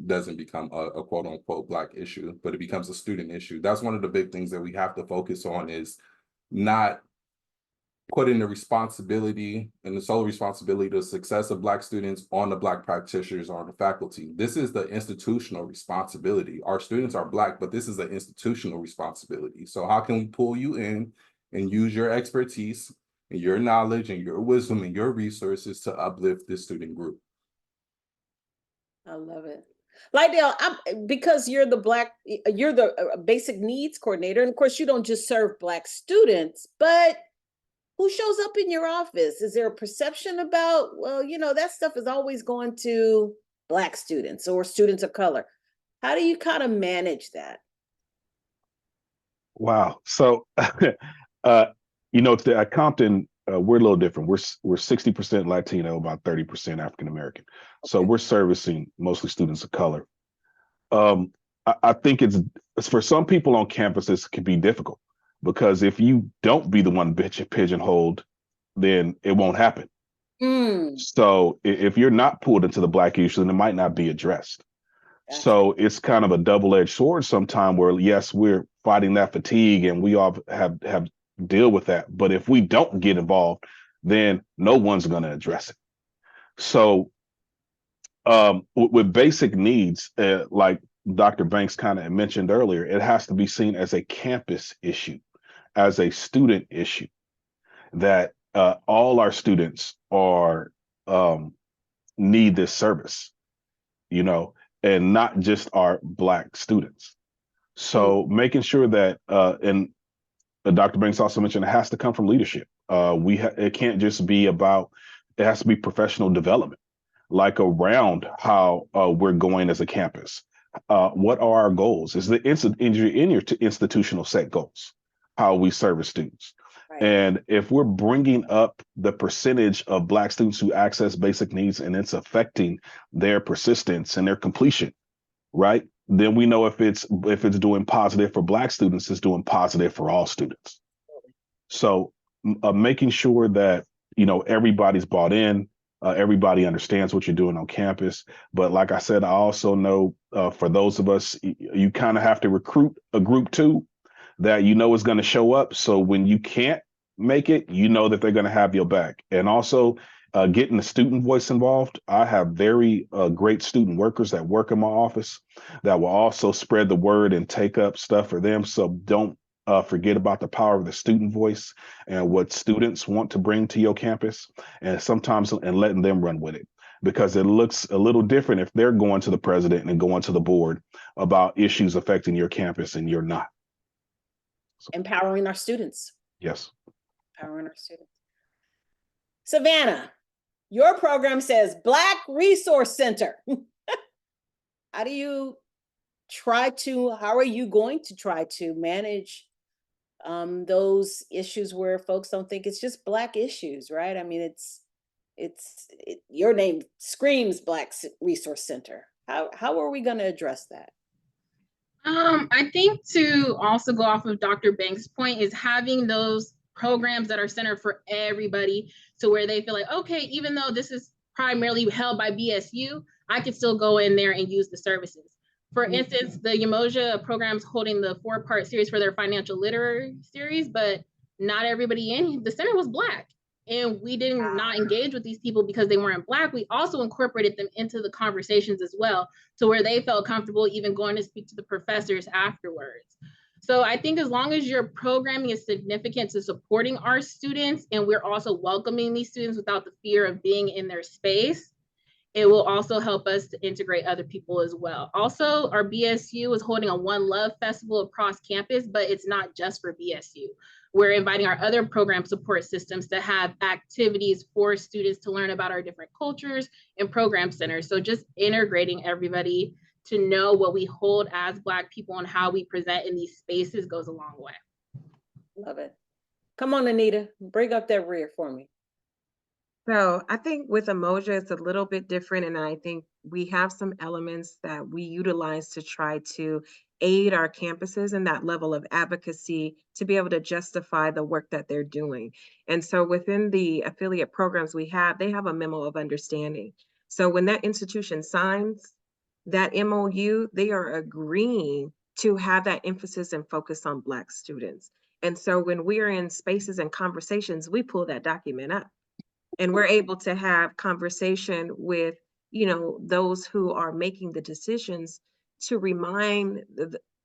doesn't become a quote unquote Black issue, but it becomes a student issue. That's one of the big things that we have to focus on, is not putting the responsibility and the sole responsibility to the success of Black students on the Black practitioners or on the faculty. This is the institutional responsibility. Our students are Black, but this is an institutional responsibility. So how can we pull you in and use your expertise and your knowledge and your wisdom and your resources to uplift this student group? I love it. Lydell, because you're the basic needs coordinator, and of course you don't just serve Black students, but who shows up in your office? Is there a perception about, well, you know, that stuff is always going to Black students or students of color? How do you kind of manage that? Wow. So, you know, at Compton, we're a little different. We're 60% Latino, about 30% African American. So Okay. we're servicing mostly students of color. I think it's for some people on campuses it can be difficult, because if you don't be the one pigeonholed, then it won't happen. So if you're not pulled into the Black issue, then it might not be addressed. Gotcha. So it's kind of a double-edged sword sometime, where yes, we're fighting that fatigue and we all have deal with that. But if we don't get involved, then no one's going to address it. So with basic needs, like Dr. Banks kind of mentioned earlier, it has to be seen as a campus issue, as a student issue, that all our students are need this service, you know, and not just our Black students. So making sure that, and Dr. Banks also mentioned, it has to come from leadership. It can't just be about, it has to be professional development, like around how we're going as a campus. What are our goals? Is the in your institutional set goals, how we service students. Right. And if we're bringing up the percentage of Black students who access basic needs and it's affecting their persistence and their completion, right? Then we know if it's doing positive for Black students, it's doing positive for all students. So making sure that, you know, everybody's bought in, everybody understands what you're doing on campus. But like I said, I also know for those of us, you kind of have to recruit a group too, that you know is going to show up. So when you can't make it, you know that they're going to have your back. And also getting the student voice involved. I have very great student workers that work in my office that will also spread the word and take up stuff for them. So don't forget about the power of the student voice and what students want to bring to your campus, and sometimes and letting them run with it, because it looks a little different if they're going to the president and going to the board about issues affecting your campus and you're not. So, empowering our students. yes. Empowering our students. Savannah, your program says Black Resource Center. How are you going to try to manage those issues where folks don't think it's just Black issues, right? I mean, your name screams Black Resource Center. How are we going to address that? I think to also go off of Dr. Banks' point is having those programs that are centered for everybody, to where they feel like, okay, even though this is primarily held by BSU, I could still go in there and use the services. For instance, the Umoja program's holding the 4-part series for their financial literacy series, but not everybody in the center was Black. And we did not engage with these people because they weren't Black. We also incorporated them into the conversations as well, to where they felt comfortable even going to speak to the professors afterwards. So I think as long as your programming is significant to supporting our students, and we're also welcoming these students without the fear of being in their space, it will also help us to integrate other people as well. Also, our BSU is holding a One Love Festival across campus, but it's not just for BSU. We're inviting our other program support systems to have activities for students to learn about our different cultures and program centers. So just integrating everybody to know what we hold as Black people and how we present in these spaces goes a long way. Love it. Come on, Anita, bring up that rear for me. So I think with Umoja, it's a little bit different. And I think we have some elements that we utilize to try to aid our campuses in that level of advocacy to be able to justify the work that they're doing. And so within the affiliate programs we have, they have a memo of understanding. So when that institution signs that MOU, they are agreeing to have that emphasis and focus on Black students. And so when we're in spaces and conversations, we pull that document up. And we're able to have conversation with, those who are making the decisions to remind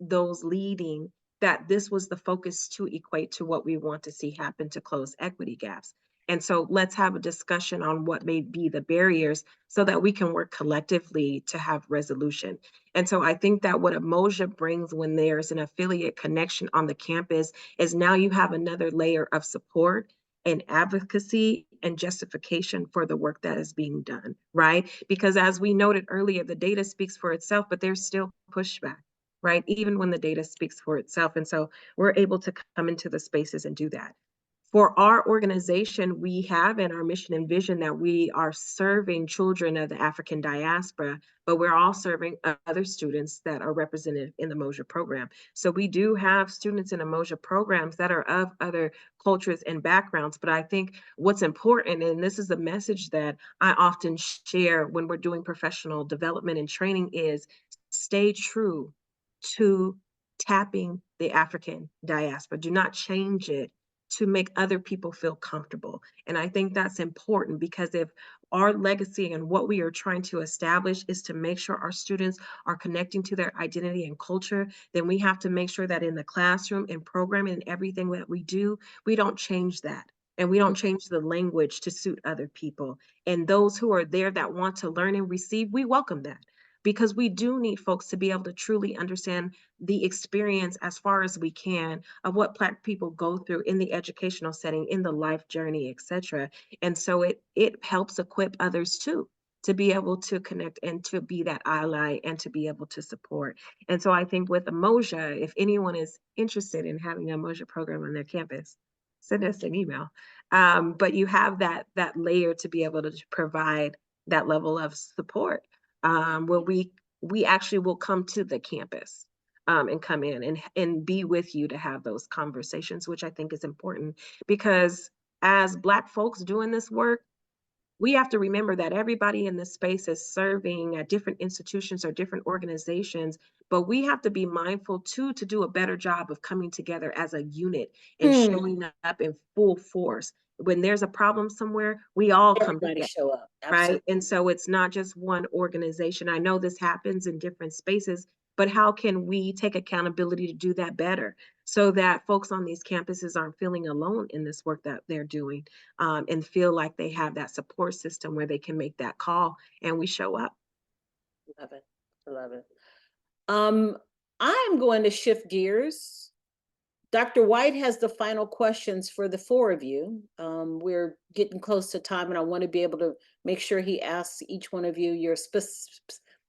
those leading that this was the focus to equate to what we want to see happen to close equity gaps. And so let's have a discussion on what may be the barriers so that we can work collectively to have resolution. And so I think that what Umoja brings when there's an affiliate connection on the campus is now you have another layer of support and advocacy and justification for the work that is being done, right? Because as we noted earlier, the data speaks for itself, but there's still pushback, right? Even when the data speaks for itself. And so we're able to come into the spaces and do that. For our organization, we have in our mission and vision that we are serving children of the African diaspora, but we're all serving other students that are represented in the Umoja program. So we do have students in Umoja programs that are of other cultures and backgrounds. But I think what's important, and this is the message that I often share when we're doing professional development and training, is stay true to tapping the African diaspora. Do not change it to make other people feel comfortable. And I think that's important because if our legacy and what we are trying to establish is to make sure our students are connecting to their identity and culture, then we have to make sure that in the classroom and programming and everything that we do, we don't change that. And we don't change the language to suit other people. And those who are there that want to learn and receive, we welcome that. Because we do need folks to be able to truly understand the experience as far as we can of what Black people go through in the educational setting, in the life journey, et cetera. And so it helps equip others too, to be able to connect and to be that ally and to be able to support. And so I think with Umoja, if anyone is interested in having a Umoja program on their campus, send us an email. But you have that layer to be able to provide that level of support. Where we actually will come to the campus and come in and be with you to have those conversations, which I think is important because as Black folks doing this work, we have to remember that everybody in this space is serving at different institutions or different organizations, but we have to be mindful too to do a better job of coming together as a unit and showing up in full force. When there's a problem somewhere, we all come together, show up. right? And so it's not just one organization. I know this happens in different spaces, but how can we take accountability to do that better so that folks on these campuses aren't feeling alone in this work that they're doing and feel like they have that support system where they can make that call and we show up. Love it. I love it. I'm going to shift gears. Dr. White has the final questions for the four of you. We're getting close to time and I want to be able to make sure he asks each one of you your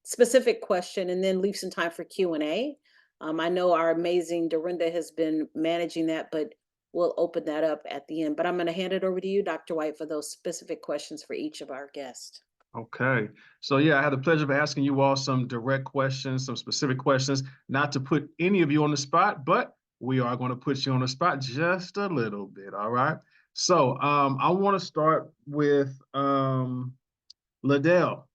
specific question and then leave some time for Q&A. I know our amazing Dorinda has been managing that, but we'll open that up at the end. But I'm going to hand it over to you, Dr. White, for those specific questions for each of our guests. Okay. So yeah, I had the pleasure of asking you all some direct questions, some specific questions, not to put any of you on the spot, but we are going to put you on the spot just a little bit. All right. So I want to start with Liddell.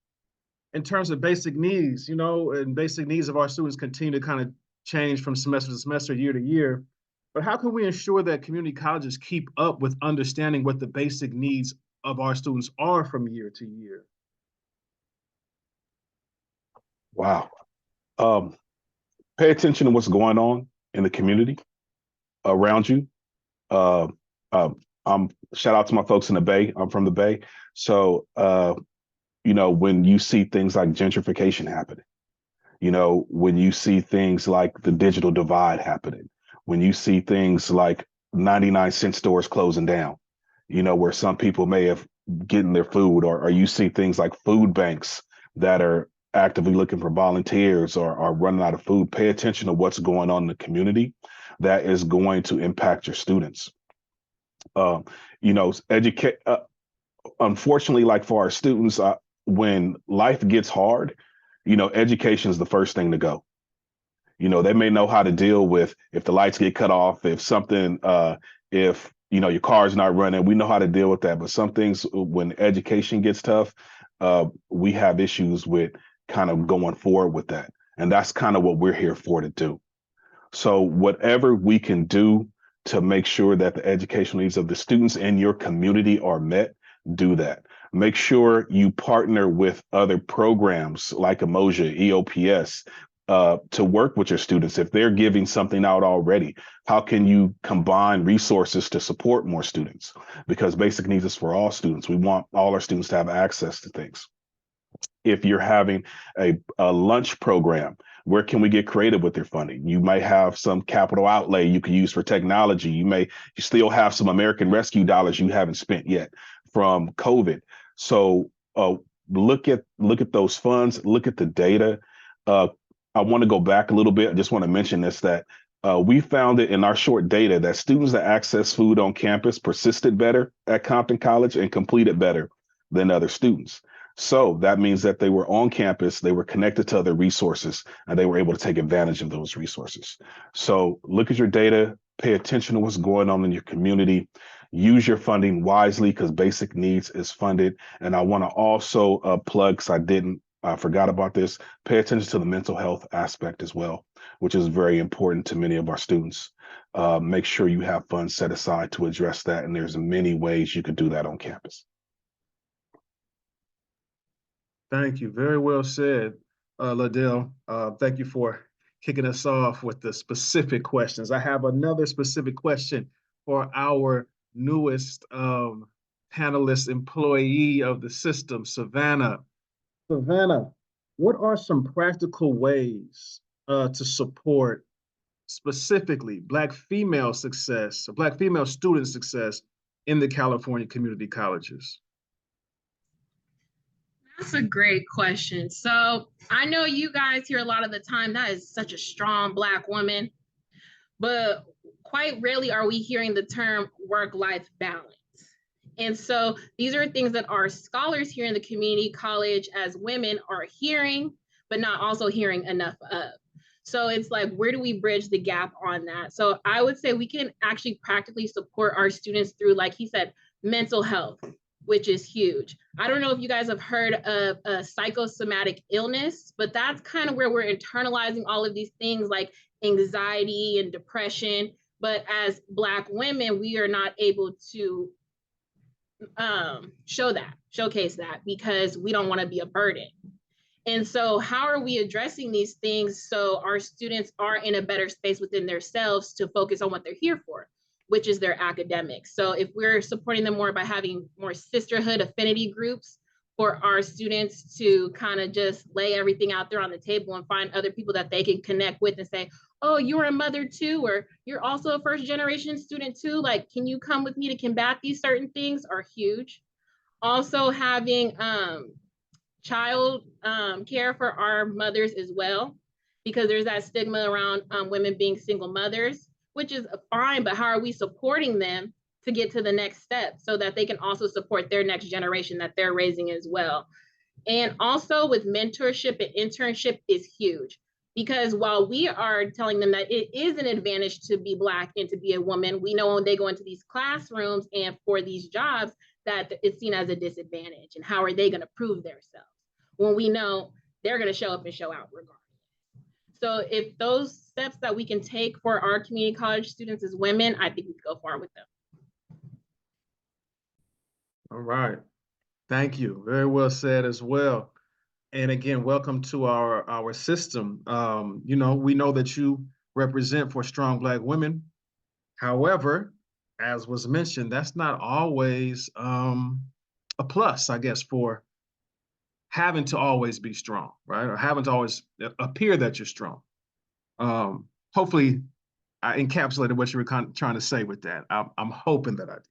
In terms of basic needs, and basic needs of our students continue to kind of change from semester to semester, year to year. But how can we ensure that community colleges keep up with understanding what the basic needs of our students are from year to year? Wow. Pay attention to what's going on in the community around you. Shout out to my folks in the Bay. I'm from the Bay. So, when you see things like gentrification happening, when you see things like the digital divide happening, when you see things like 99-cent stores closing down, where some people may have gotten their food, or you see things like food banks that are actively looking for volunteers or are running out of food, pay attention to what's going on in the community that is going to impact your students. You know, educate. Unfortunately, like for our students, when life gets hard, you know, education is the first thing to go. You know, they may know how to deal with if the lights get cut off, if something, if, you know, your car's not running, we know how to deal with that. But some things, when education gets tough, we have issues with kind of going forward with that. And that's kind of what we're here for to do. So whatever we can do to make sure that the educational needs of the students in your community are met, do that. Make sure you partner with other programs like Umoja, EOPS, to work with your students. If they're giving something out already, how can you combine resources to support more students? Because basic needs is for all students. We want all our students to have access to things. If you're having a lunch program, where can we get creative with your funding? You might have some capital outlay you can use for technology. You still have some American Rescue dollars you haven't spent yet from COVID. So look at those funds, look at the data. I want to go back a little bit. I just want to mention this, that we found it in our short data that students that access food on campus persisted better at Compton College and completed better than other students. So that means that they were on campus, they were connected to other resources, and they were able to take advantage of those resources. So look at your data, pay attention to what's going on in your community, use your funding wisely because basic needs is funded. And I want to also plug, because I forgot about this, pay attention to the mental health aspect as well, which is very important to many of our students. Make sure you have funds set aside to address that. And there's many ways you could do that on campus. Thank you. Very well said, Ladell. Thank you for kicking us off with the specific questions. I have another specific question for our newest panelist employee of the system, Savannah. Savannah, what are some practical ways to support specifically Black female success, or Black female student success in the California community colleges? That's a great question. So I know you guys hear a lot of the time, that is such a strong Black woman, but quite rarely are we hearing the term work-life balance. And so these are things that our scholars here in the community college as women are hearing, but not also hearing enough of. So it's like, where do we bridge the gap on that? So I would say we can actually practically support our students through, like he said, mental health, which is huge. I don't know if you guys have heard of a psychosomatic illness, but that's kind of where we're internalizing all of these things like anxiety and depression. But as Black women, we are not able to showcase that because we don't want to be a burden. And so how are we addressing these things so our students are in a better space within themselves to focus on what they're here for, which is their academics? So if we're supporting them more by having more sisterhood affinity groups for our students to kind of just lay everything out there on the table and find other people that they can connect with and say, oh, you're a mother too, or you're also a first generation student too, like, can you come with me to combat these certain things, are huge. Also having child care for our mothers as well, because there's that stigma around women being single mothers, which is fine, but how are we supporting them to get to the next step so that they can also support their next generation that they're raising as well? And also with mentorship and internship is huge, because while we are telling them that it is an advantage to be Black and to be a woman, we know when they go into these classrooms and for these jobs that it's seen as a disadvantage. And how are they going to prove themselves when we know they're going to show up and show out regardless? So if those steps that we can take for our community college students as women, I think we could go far with them. All right. Thank you. Very well said as well. And again, welcome to our system. You know, we know that you represent for strong Black women. However, as was mentioned, that's not always a plus, I guess, for having to always be strong, right? Or having to always appear that you're strong. Hopefully, I encapsulated what you were trying to say with that. I'm hoping that I did.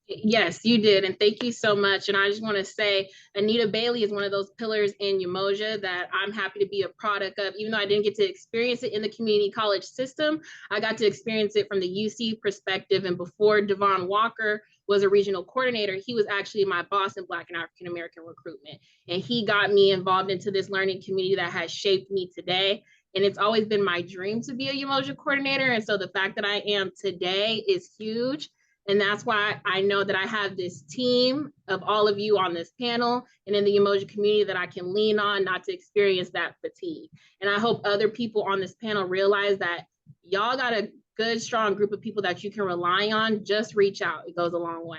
Yes, you did. And thank you so much. And I just want to say, Anita Bailey is one of those pillars in Umoja that I'm happy to be a product of. Even though I didn't get to experience it in the community college system, I got to experience it from the UC perspective. And before Devon Walker was a regional coordinator, he was actually my boss in Black and African American recruitment. And he got me involved into this learning community that has shaped me today. And it's always been my dream to be a Umoja coordinator. And so the fact that I am today is huge. And that's why I know that I have this team of all of you on this panel and in the Umoja community that I can lean on not to experience that fatigue. And I hope other people on this panel realize that y'all got a good, strong group of people that you can rely on. Just reach out. It goes a long way.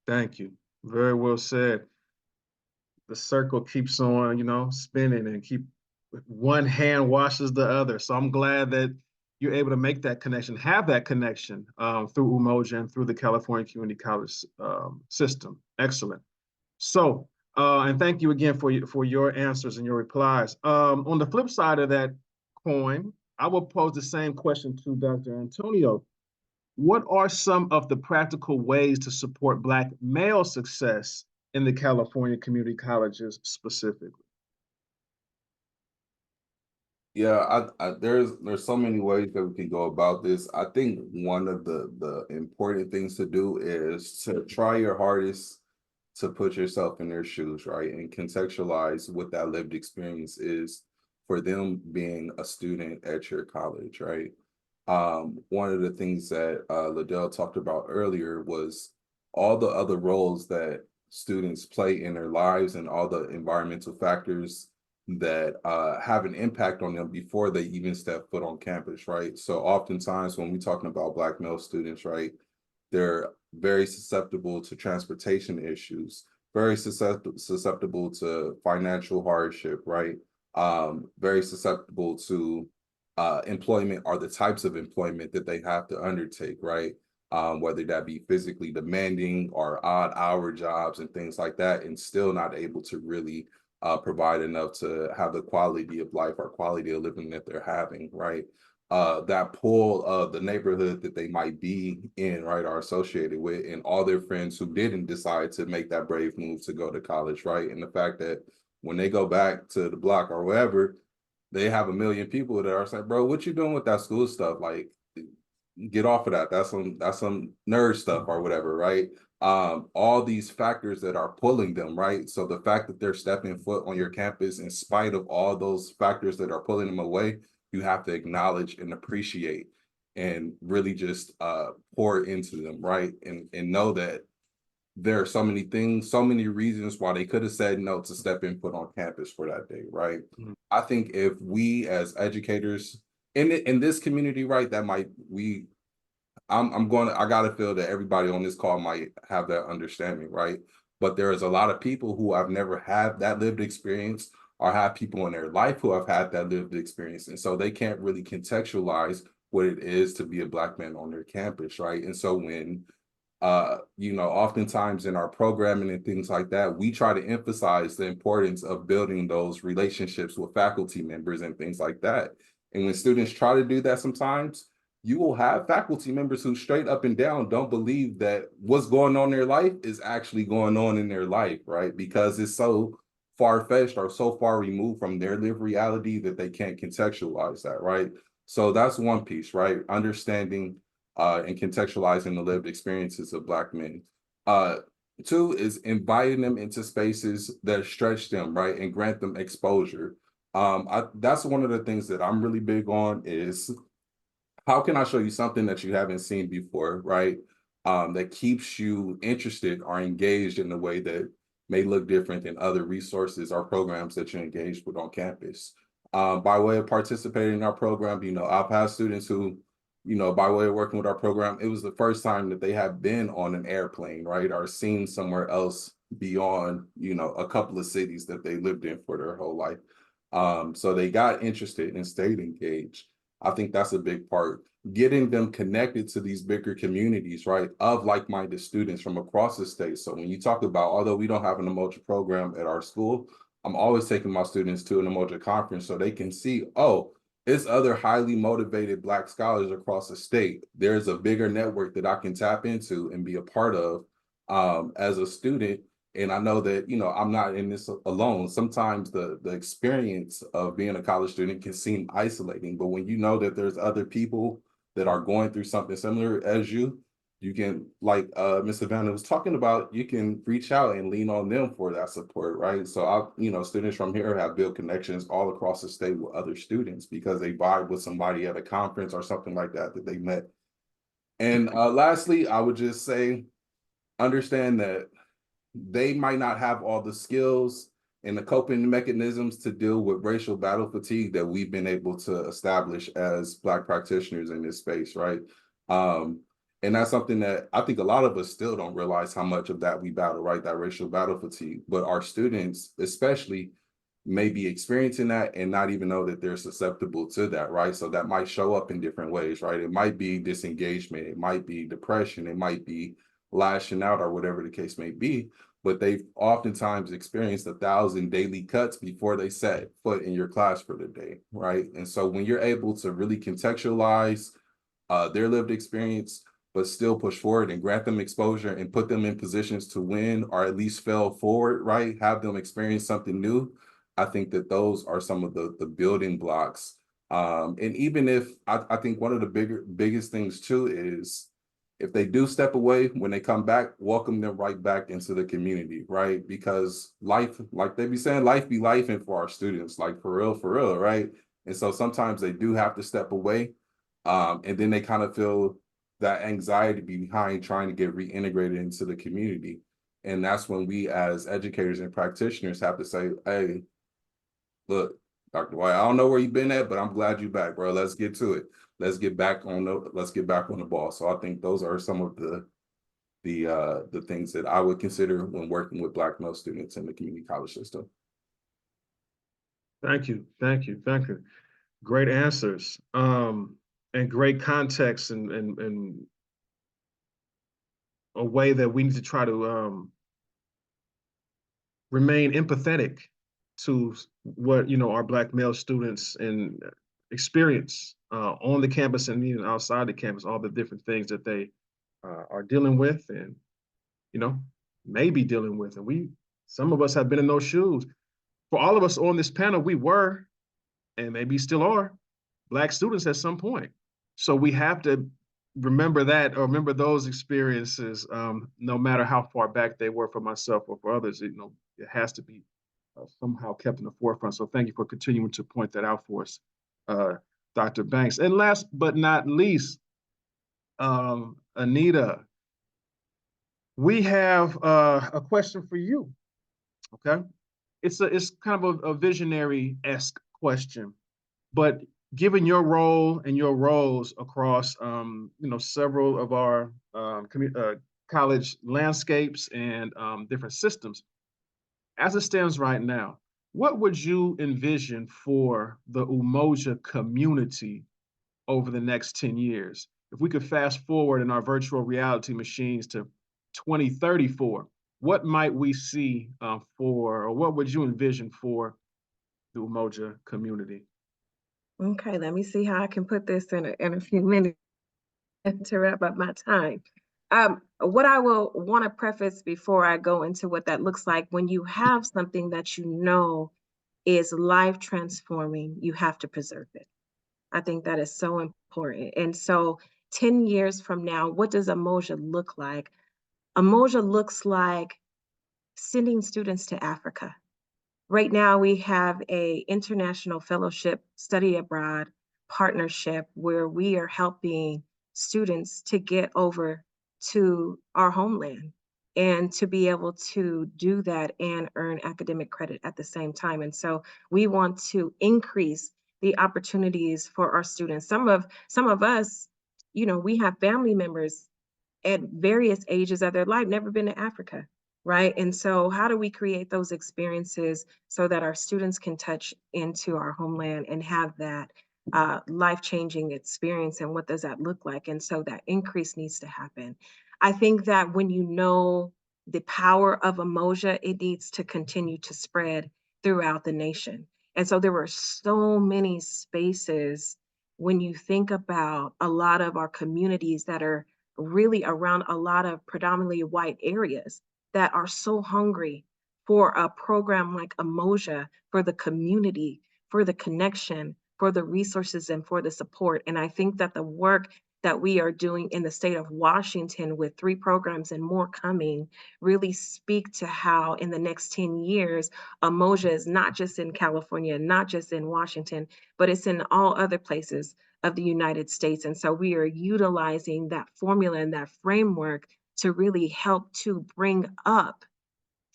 Thank you. Very well said. The circle keeps on, spinning, and one hand washes the other. So I'm glad that you're able to make that connection, have that connection through Umoja and through the California Community College system. Excellent. So, and thank you again for your answers and your replies. On the flip side of that coin, I will pose the same question to Dr. Antonio. What are some of the practical ways to support Black male success in the California community colleges specifically? Yeah, there's so many ways that we can go about this. I think one of the important things to do is to try your hardest to put yourself in their shoes, right? And contextualize what that lived experience is for them being a student at your college, right? One of the things that Liddell talked about earlier was all the other roles that students play in their lives and all the environmental factors that have an impact on them before they even step foot on campus, right? So oftentimes when we're talking about Black male students, right, they're very susceptible to transportation issues, very susceptible to financial hardship, right? Very susceptible to employment or the types of employment that they have to undertake, right? Whether that be physically demanding or odd hour jobs and things like that, and still not able to really provide enough to have the quality of life or quality of living that they're having, right? That pool of the neighborhood that they might be in, right, are associated with, and all their friends who didn't decide to make that brave move to go to college, right? And the fact that when they go back to the block or wherever, they have a million people that are like, bro, what you doing with that school stuff? Like, get off of that. That's some nerd stuff or whatever, right? All these factors that are pulling them, right? So the fact that they're stepping foot on your campus, in spite of all those factors that are pulling them away, you have to acknowledge and appreciate and really just pour into them, right? And know that there are so many things, so many reasons why they could have said no to stepping foot on campus for that day, right? Mm-hmm. I think if we as educators in this community, right, that might I gotta feel that everybody on this call might have that understanding, right? But there is a lot of people who have never had that lived experience or have people in their life who have had that lived experience. And so they can't really contextualize what it is to be a Black man on their campus, right? And so when oftentimes in our programming and things like that, we try to emphasize the importance of building those relationships with faculty members and things like that. And when students try to do that, sometimes you will have faculty members who straight up and down don't believe that what's going on in their life is actually going on in their life, right? Because it's so far-fetched or so far removed from their lived reality that they can't contextualize that, right? So that's one piece, right? Understanding and contextualizing the lived experiences of Black men. Two is inviting them into spaces that stretch them, right, and grant them exposure. That's one of the things that I'm really big on is how can I show you something that you haven't seen before, right? That keeps you interested or engaged in a way that may look different than other resources or programs that you're engaged with on campus. By way of participating in our program, I've had students who, by way of working with our program, it was the first time that they have been on an airplane, right? Or seen somewhere else beyond, a couple of cities that they lived in for their whole life. So they got interested and stayed engaged. I think that's a big part. Getting them connected to these bigger communities, right, of like-minded students from across the state. So when you talk about, although we don't have an Umoja program at our school, I'm always taking my students to an Umoja conference so they can see, oh, it's other highly motivated Black scholars across the state. There's a bigger network that I can tap into and be a part of as a student. And I know that, you know, I'm not in this alone. Sometimes the experience of being a college student can seem isolating, but when you know that there's other people that are going through something similar as you can, like Ms. Savannah was talking about, you can reach out and lean on them for that support, right? So you know, students from here have built connections all across the state with other students because they vibe with somebody at a conference or something like that that they met. And lastly, I would just say, understand that they might not have all the skills and the coping mechanisms to deal with racial battle fatigue that we've been able to establish as Black practitioners in this space, right? And that's something that I think a lot of us still don't realize how much of that we battle, right? That racial battle fatigue. But our students, especially, may be experiencing that and not even know that they're susceptible to that, right? So that might show up in different ways, right? It might be disengagement, it might be depression, it might be lashing out or whatever the case may be, but they've oftentimes experienced 1,000 daily cuts before they set foot in your class for the day, right? And so when you're able to really contextualize their lived experience, but still push forward and grant them exposure and put them in positions to win or at least fail forward, right? Have them experience something new. I think that those are some of the building blocks. And even if I think one of the biggest things too is if they do step away, when they come back, welcome them right back into the community, right? Because life, like they be saying, life be lifing for our students, like for real, right? And so sometimes they do have to step away. And then they kind of feel that anxiety behind trying to get reintegrated into the community. And that's when we as educators and practitioners have to say, hey, look, Dr. White, I don't know where you've been at, but I'm glad you're back, bro. Let's get to it. Let's get back on the ball. So I think those are some of the things that I would consider when working with Black male students in the community college system. Thank you. Great answers. And great context and a way that we need to try to remain empathetic to what, you know, our Black male students and experience on the campus and even outside the campus, all the different things that they are dealing with and, you know, may be dealing with. And some of us have been in those shoes. For all of us on this panel, we were, and maybe still are, Black students at some point. So we have to remember that, or remember those experiences, no matter how far back they were for myself or for others. You know, it has to be somehow kept in the forefront. So thank you for continuing to point that out for us, Dr. Banks. And last but not least, Anita, we have a question for you. Okay, it's kind of a visionary-esque question, but given your role and your roles across you know, several of our college landscapes and different systems, as it stands right now, what would you envision for the Umoja community over the next 10 years? If we could fast forward in our virtual reality machines to 2034, what might we see or what would you envision for the Umoja community? Okay, let me see how I can put this in a few minutes to wrap up my time. What I will want to preface before I go into what that looks like, when you have something that you know is life transforming, you have to preserve it. I think that is so important. And so 10 years from now, what does Umoja look like? Umoja looks like sending students to Africa. Right now, we have an international fellowship study abroad partnership where we are helping students to get over to our homeland and to be able to do that and earn academic credit at the same time. And so we want to increase the opportunities for our students. Some of us, you know, we have family members at various ages of their life, never been to Africa, right? And so how do we create those experiences so that our students can touch into our homeland and have that life-changing experience, and what does that look like? And so that increase needs to happen. I think that when you know the power of Umoja, it needs to continue to spread throughout the nation. And so there were so many spaces when you think about a lot of our communities that are really around a lot of predominantly white areas that are so hungry for a program like Umoja, for the community, for the connection, for the resources, and for the support. And I think that the work that we are doing in the state of Washington with 3 programs and more coming really speak to how in the next 10 years, Umoja is not just in California, not just in Washington, but it's in all other places of the United States. And so we are utilizing that formula and that framework to really help to bring up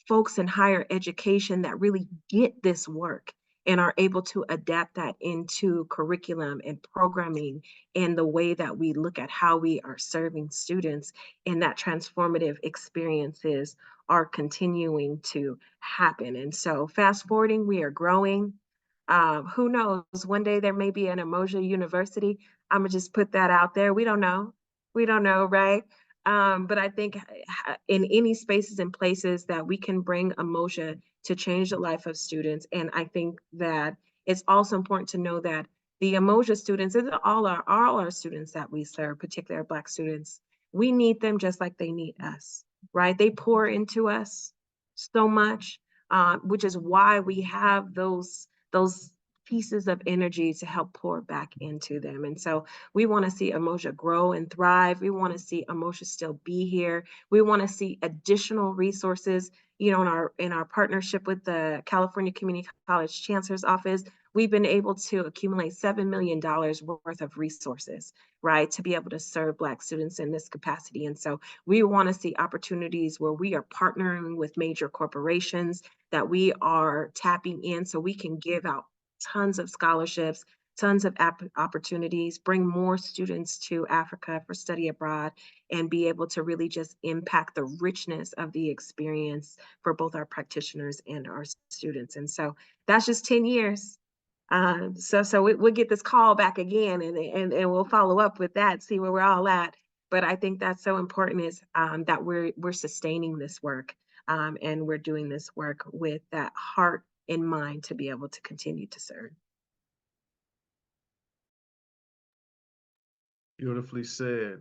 folks in higher education that really get this work and are able to adapt that into curriculum and programming and the way that we look at how we are serving students, and that transformative experiences are continuing to happen. And so fast forwarding, we are growing. Who knows, one day there may be an Umoja University. I'm gonna just put that out there. We don't know. We don't know, right? But I think in any spaces and places that we can bring Umoja to change the life of students. And I think that it's also important to know that the Umoja students, and all our students that we serve, particularly our Black students, we need them just like they need us, right? They pour into us so much, which is why we have those pieces of energy to help pour back into them. And so we want to see Umoja grow and thrive. We want to see Umoja still be here. We want to see additional resources. You know, in our partnership with the California Community College Chancellor's Office, we've been able to accumulate $7 million worth of resources, right, to be able to serve Black students in this capacity. And so we want to see opportunities where we are partnering with major corporations, that we are tapping in so we can give out tons of scholarships, tons of opportunities, bring more students to Africa for study abroad, and be able to really just impact the richness of the experience for both our practitioners and our students. And so that's just 10 years. So we'll get this call back again, and we'll follow up with that, see where we're all at. But I think that's so important, is that we're sustaining this work, and we're doing this work with that heart in mind to be able to continue to serve. Beautifully said.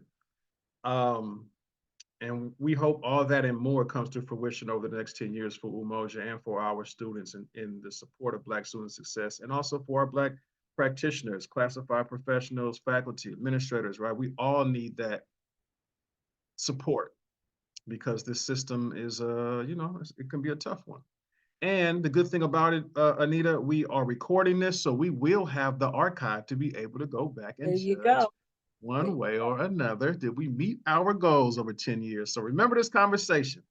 And we hope all that and more comes to fruition over the next 10 years for Umoja and for our students in the support of Black student success, and also for our Black practitioners, classified professionals, faculty, administrators, right? We all need that support, because this system is, you know, it can be a tough one. And the good thing about it, Anita, we are recording this, so we will have the archive to be able to go back and There you judge go. one way or another. Did we meet our goals over 10 years? So remember this conversation.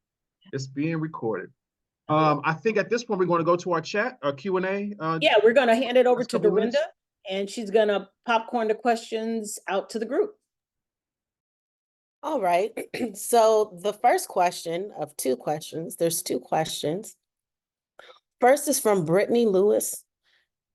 It's being recorded. I think at this point, we're going to go to our chat, our Q&A. Yeah, we're going to hand it over next to couple Dorinda, minutes. and she's going to popcorn the questions out to the group. All right. So the first question of 2 questions, there's 2 questions. First is from Brittany Lewis,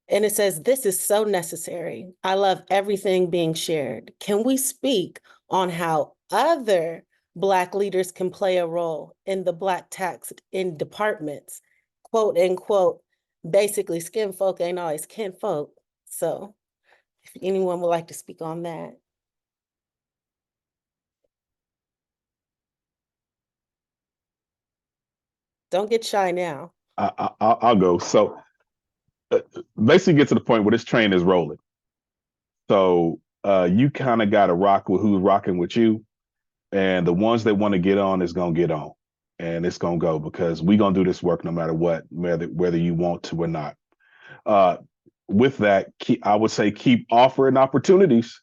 and it says, "This is so necessary. I love everything being shared. Can we speak on how other Black leaders can play a role in the Black tax in departments? Quote unquote, basically, skin folk ain't always kin folk." So if anyone would like to speak on that. Don't get shy now. I'll go. So basically get to the point where this train is rolling. So you kind of got to rock with who's rocking with you. And the ones that want to get on is going to get on. And it's going to go, because we're going to do this work no matter what, whether you want to or not. With that, I would say keep offering opportunities,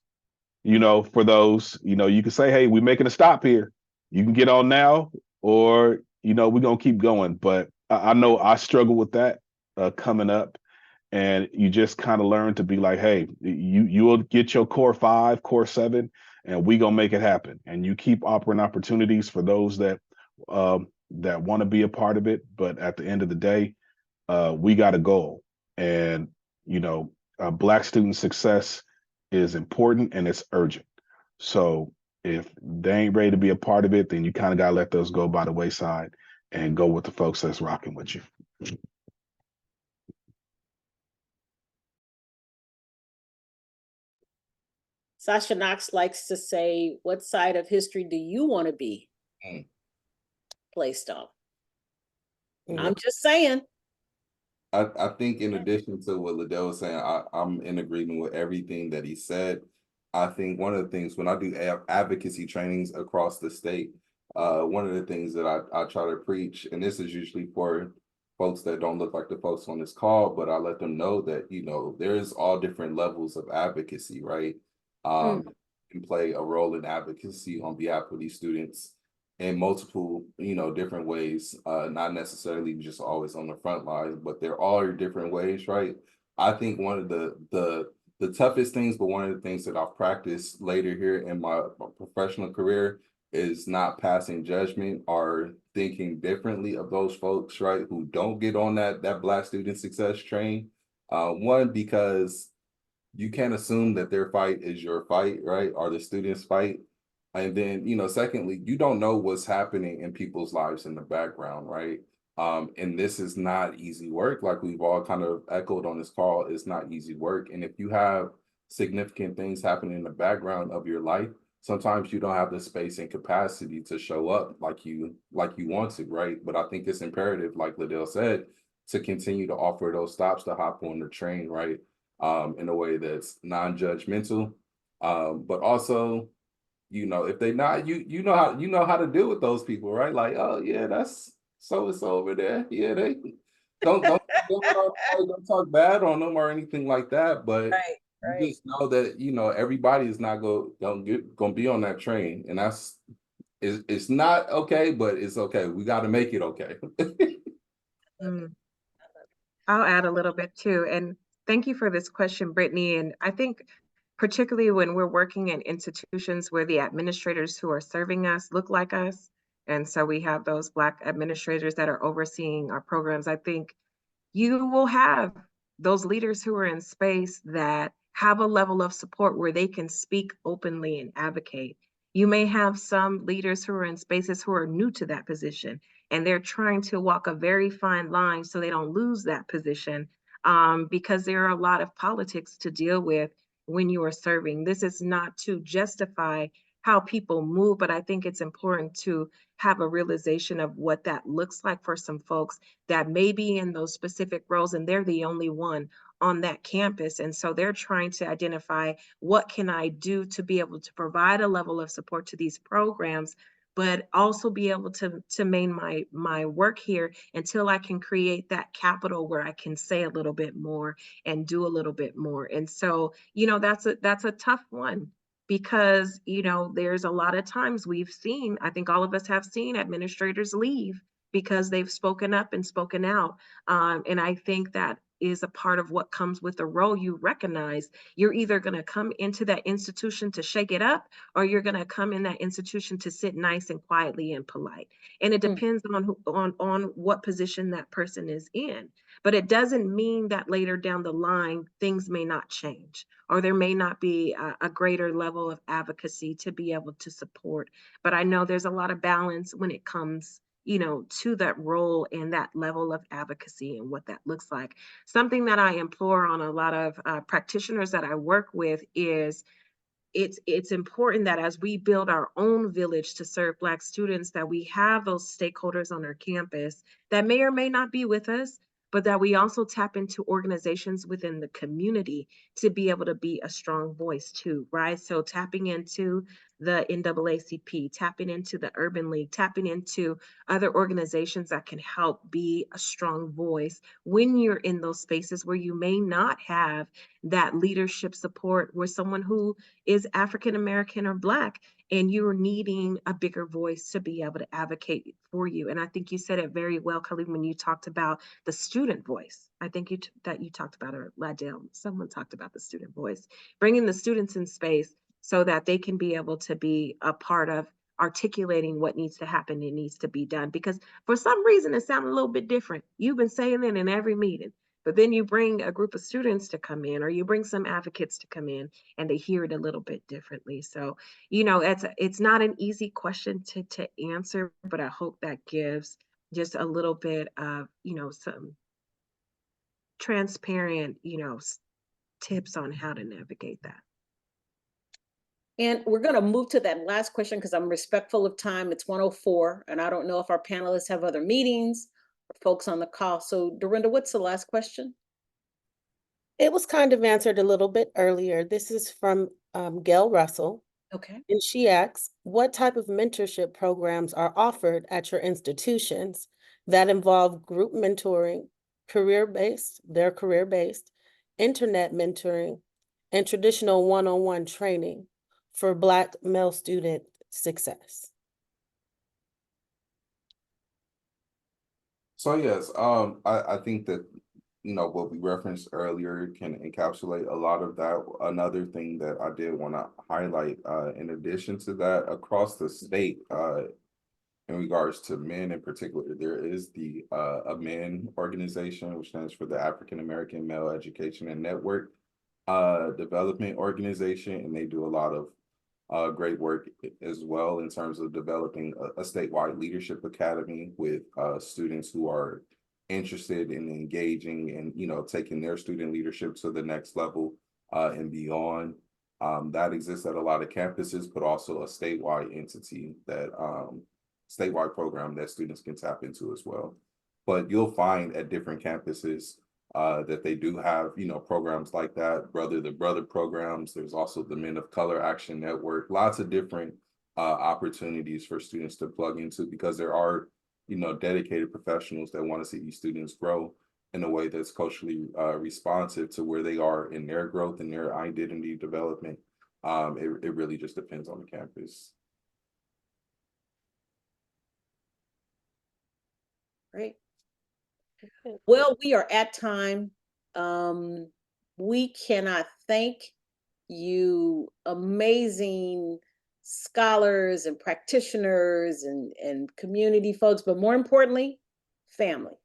you know, for those, you know, you can say, hey, we're making a stop here. You can get on now, or, you know, we're going to keep going. But I know I struggle with that coming up. And you just kind of learn to be like, hey, you'll get your core 5, core 7, and we gonna make it happen. And you keep offering opportunities for those that want to be a part of it. But at the end of the day, we got a goal, and you know, Black student success is important and it's urgent. So if they ain't ready to be a part of it, then you kind of gotta let those go by the wayside and go with the folks that's rocking with you. Sasha Knox likes to say, what side of history do you want to be placed on? I'm just saying. I think in addition to what Liddell was saying, I'm in agreement with everything that he said. I think one of the things when I do advocacy trainings across the state, one of the things that I try to preach, and this is usually for folks that don't look like the folks on this call, but I let them know that, you know, there's all different levels of advocacy, right? Can play a role in advocacy on behalf of these students in multiple, you know, different ways, not necessarily just always on the front lines, but there are different ways, right? I think one of the toughest things, but one of the things that I've practiced later here in my professional career is not passing judgment or thinking differently of those folks, right, who don't get on that Black student success train. One, because you can't assume that their fight is your fight, right, or the student's fight. And then, you know, secondly, you don't know what's happening in people's lives in the background, right? And this is not easy work. Like we've all kind of echoed on this call, it's not easy work. And if you have significant things happening in the background of your life, sometimes you don't have the space and capacity to show up like you want to, right? But I think it's imperative, like Liddell said, to continue to offer those stops to hop on the train, right? In a way that's non-judgmental, but also, you know, if they not, you know how to deal with those people, right? Like, oh yeah, that's so and so over there. Yeah, they don't talk bad on them or anything like that. But you just know that, you know, everybody is not gonna be on that train, and it's not okay, but it's okay. We got to make it okay. I'll add a little bit too. And thank you for this question, Brittany. And I think particularly when we're working in institutions where the administrators who are serving us look like us, and so we have those Black administrators that are overseeing our programs, I think you will have those leaders who are in space that have a level of support where they can speak openly and advocate. You may have some leaders who are in spaces who are new to that position and they're trying to walk a very fine line so they don't lose that position, because there are a lot of politics to deal with when you are serving. This is not to justify how people move, but I think it's important to have a realization of what that looks like for some folks that may be in those specific roles and they're the only one on that campus. And so they're trying to identify, what can I do to be able to provide a level of support to these programs, but also be able to maintain my work here until I can create that capital where I can say a little bit more and do a little bit more. And so, you know, that's a tough one, because, you know, there's a lot of times we've seen, I think all of us have seen administrators leave because they've spoken up and spoken out. And I think that is a part of what comes with the role. You recognize you're either going to come into that institution to shake it up, or you're going to come in that institution to sit nice and quietly and polite. And it depends on what position that person is in. But it doesn't mean that later down the line, things may not change, or there may not be a greater level of advocacy to be able to support. But I know there's a lot of balance when it comes, you know, to that role and that level of advocacy and what that looks like. Something that I implore on a lot of practitioners that I work with is, it's important that as we build our own village to serve Black students, that we have those stakeholders on our campus that may or may not be with us, but that we also tap into organizations within the community to be able to be a strong voice too, right? So tapping into the NAACP, tapping into the Urban League, tapping into other organizations that can help be a strong voice when you're in those spaces where you may not have that leadership support, where someone who is African American or Black, and you're needing a bigger voice to be able to advocate for you. And I think you said it very well, Kelly, when you talked about the student voice. I think you talked about, or Ladell, someone talked about the student voice, bringing the students in space so that they can be able to be a part of articulating what needs to happen and needs to be done. Because for some reason, it sounded a little bit different. You've been saying it in every meeting, but then you bring a group of students to come in, or you bring some advocates to come in, and they hear it a little bit differently. So, you know, it's not an easy question to answer, but I hope that gives just a little bit of, you know, some transparent, you know, tips on how to navigate that. And we're going to move to that last question because I'm respectful of time. It's 1:04, and I don't know if our panelists have other meetings or folks on the call. So Dorinda, what's the last question? It was kind of answered a little bit earlier. This is from Gail Russell. Okay. And she asks, what type of mentorship programs are offered at your institutions that involve group mentoring, career-based, internet mentoring, and traditional one-on-one training for Black male student success? So yes, I think that, you know, what we referenced earlier can encapsulate a lot of that. Another thing that I did want to highlight, in addition to that, across the state, in regards to men in particular, there is the a men organization, which stands for the African American Male Education and Network Development Organization, and they do a lot of great work as well in terms of developing a statewide leadership academy with students who are interested in engaging and, you know, taking their student leadership to the next level and beyond. That exists at a lot of campuses, but also a statewide entity that statewide program that students can tap into as well. But you'll find at different campuses that they do have, you know, programs like that, brother to brother programs. There's also the Men of Color Action Network, lots of different opportunities for students to plug into, because there are, you know, dedicated professionals that want to see these students grow in a way that's culturally responsive to where they are in their growth and their identity development. It really just depends on the campus. Great. Well, we are at time. We cannot thank you, amazing scholars and practitioners and community folks, but more importantly, family.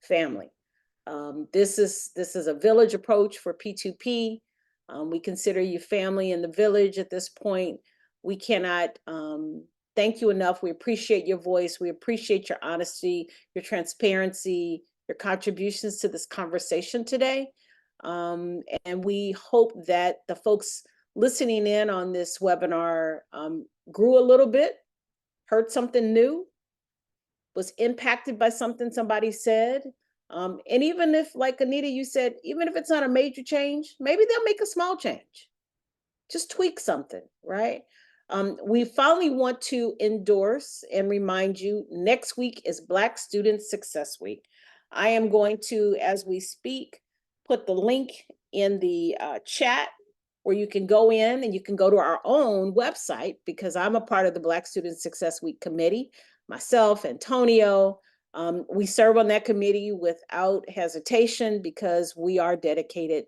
Family. This is a village approach for P2P. We consider you family in the village at this point. We cannot thank you enough. We appreciate your voice. We appreciate your honesty, your transparency, your contributions to this conversation today. And we hope that the folks listening in on this webinar grew a little bit, heard something new, was impacted by something somebody said. And even if, like Anita, you said, even if it's not a major change, maybe they'll make a small change. Just tweak something, right? We finally want to endorse and remind you, next week is Black Student Success Week. I am going to, as we speak, put the link in the chat where you can go in and you can go to our own website, because I'm a part of the Black Student Success Week committee, myself, Antonio. We serve on that committee without hesitation because we are dedicated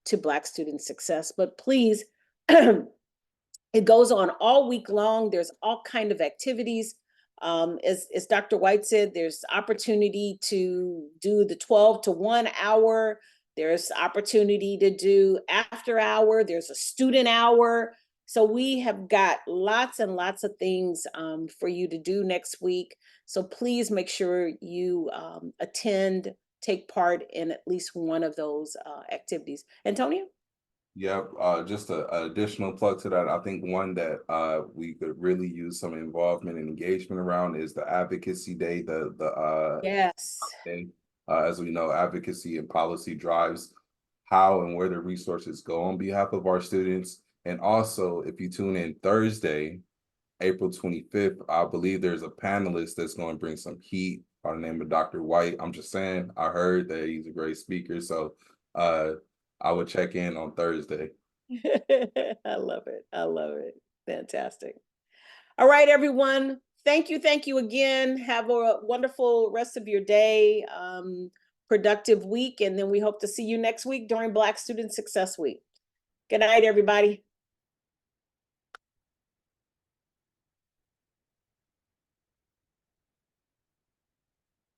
to Black student success. But please, it goes on all week long. There's all kinds of activities. As Dr. White said, there's opportunity to do the 12 to 1 hour. There's opportunity to do after hour. There's a student hour. So we have got lots and lots of things for you to do next week. So please make sure you attend, take part in at least one of those activities. Antonio? Yep, just an additional plug to that. I think one that we could really use some involvement and engagement around is the Advocacy Day. Yes. Day. As we know, advocacy and policy drives how and where the resources go on behalf of our students. And also, if you tune in Thursday, April 25th, I believe there's a panelist that's going to bring some heat by the name of Dr. White. I'm just saying, I heard that he's a great speaker. So I would check in on Thursday. I love it. I love it. Fantastic. All right, everyone. Thank you again. Have a wonderful rest of your day, productive week, and then we hope to see you next week during Black Student Success Week. Good night, everybody.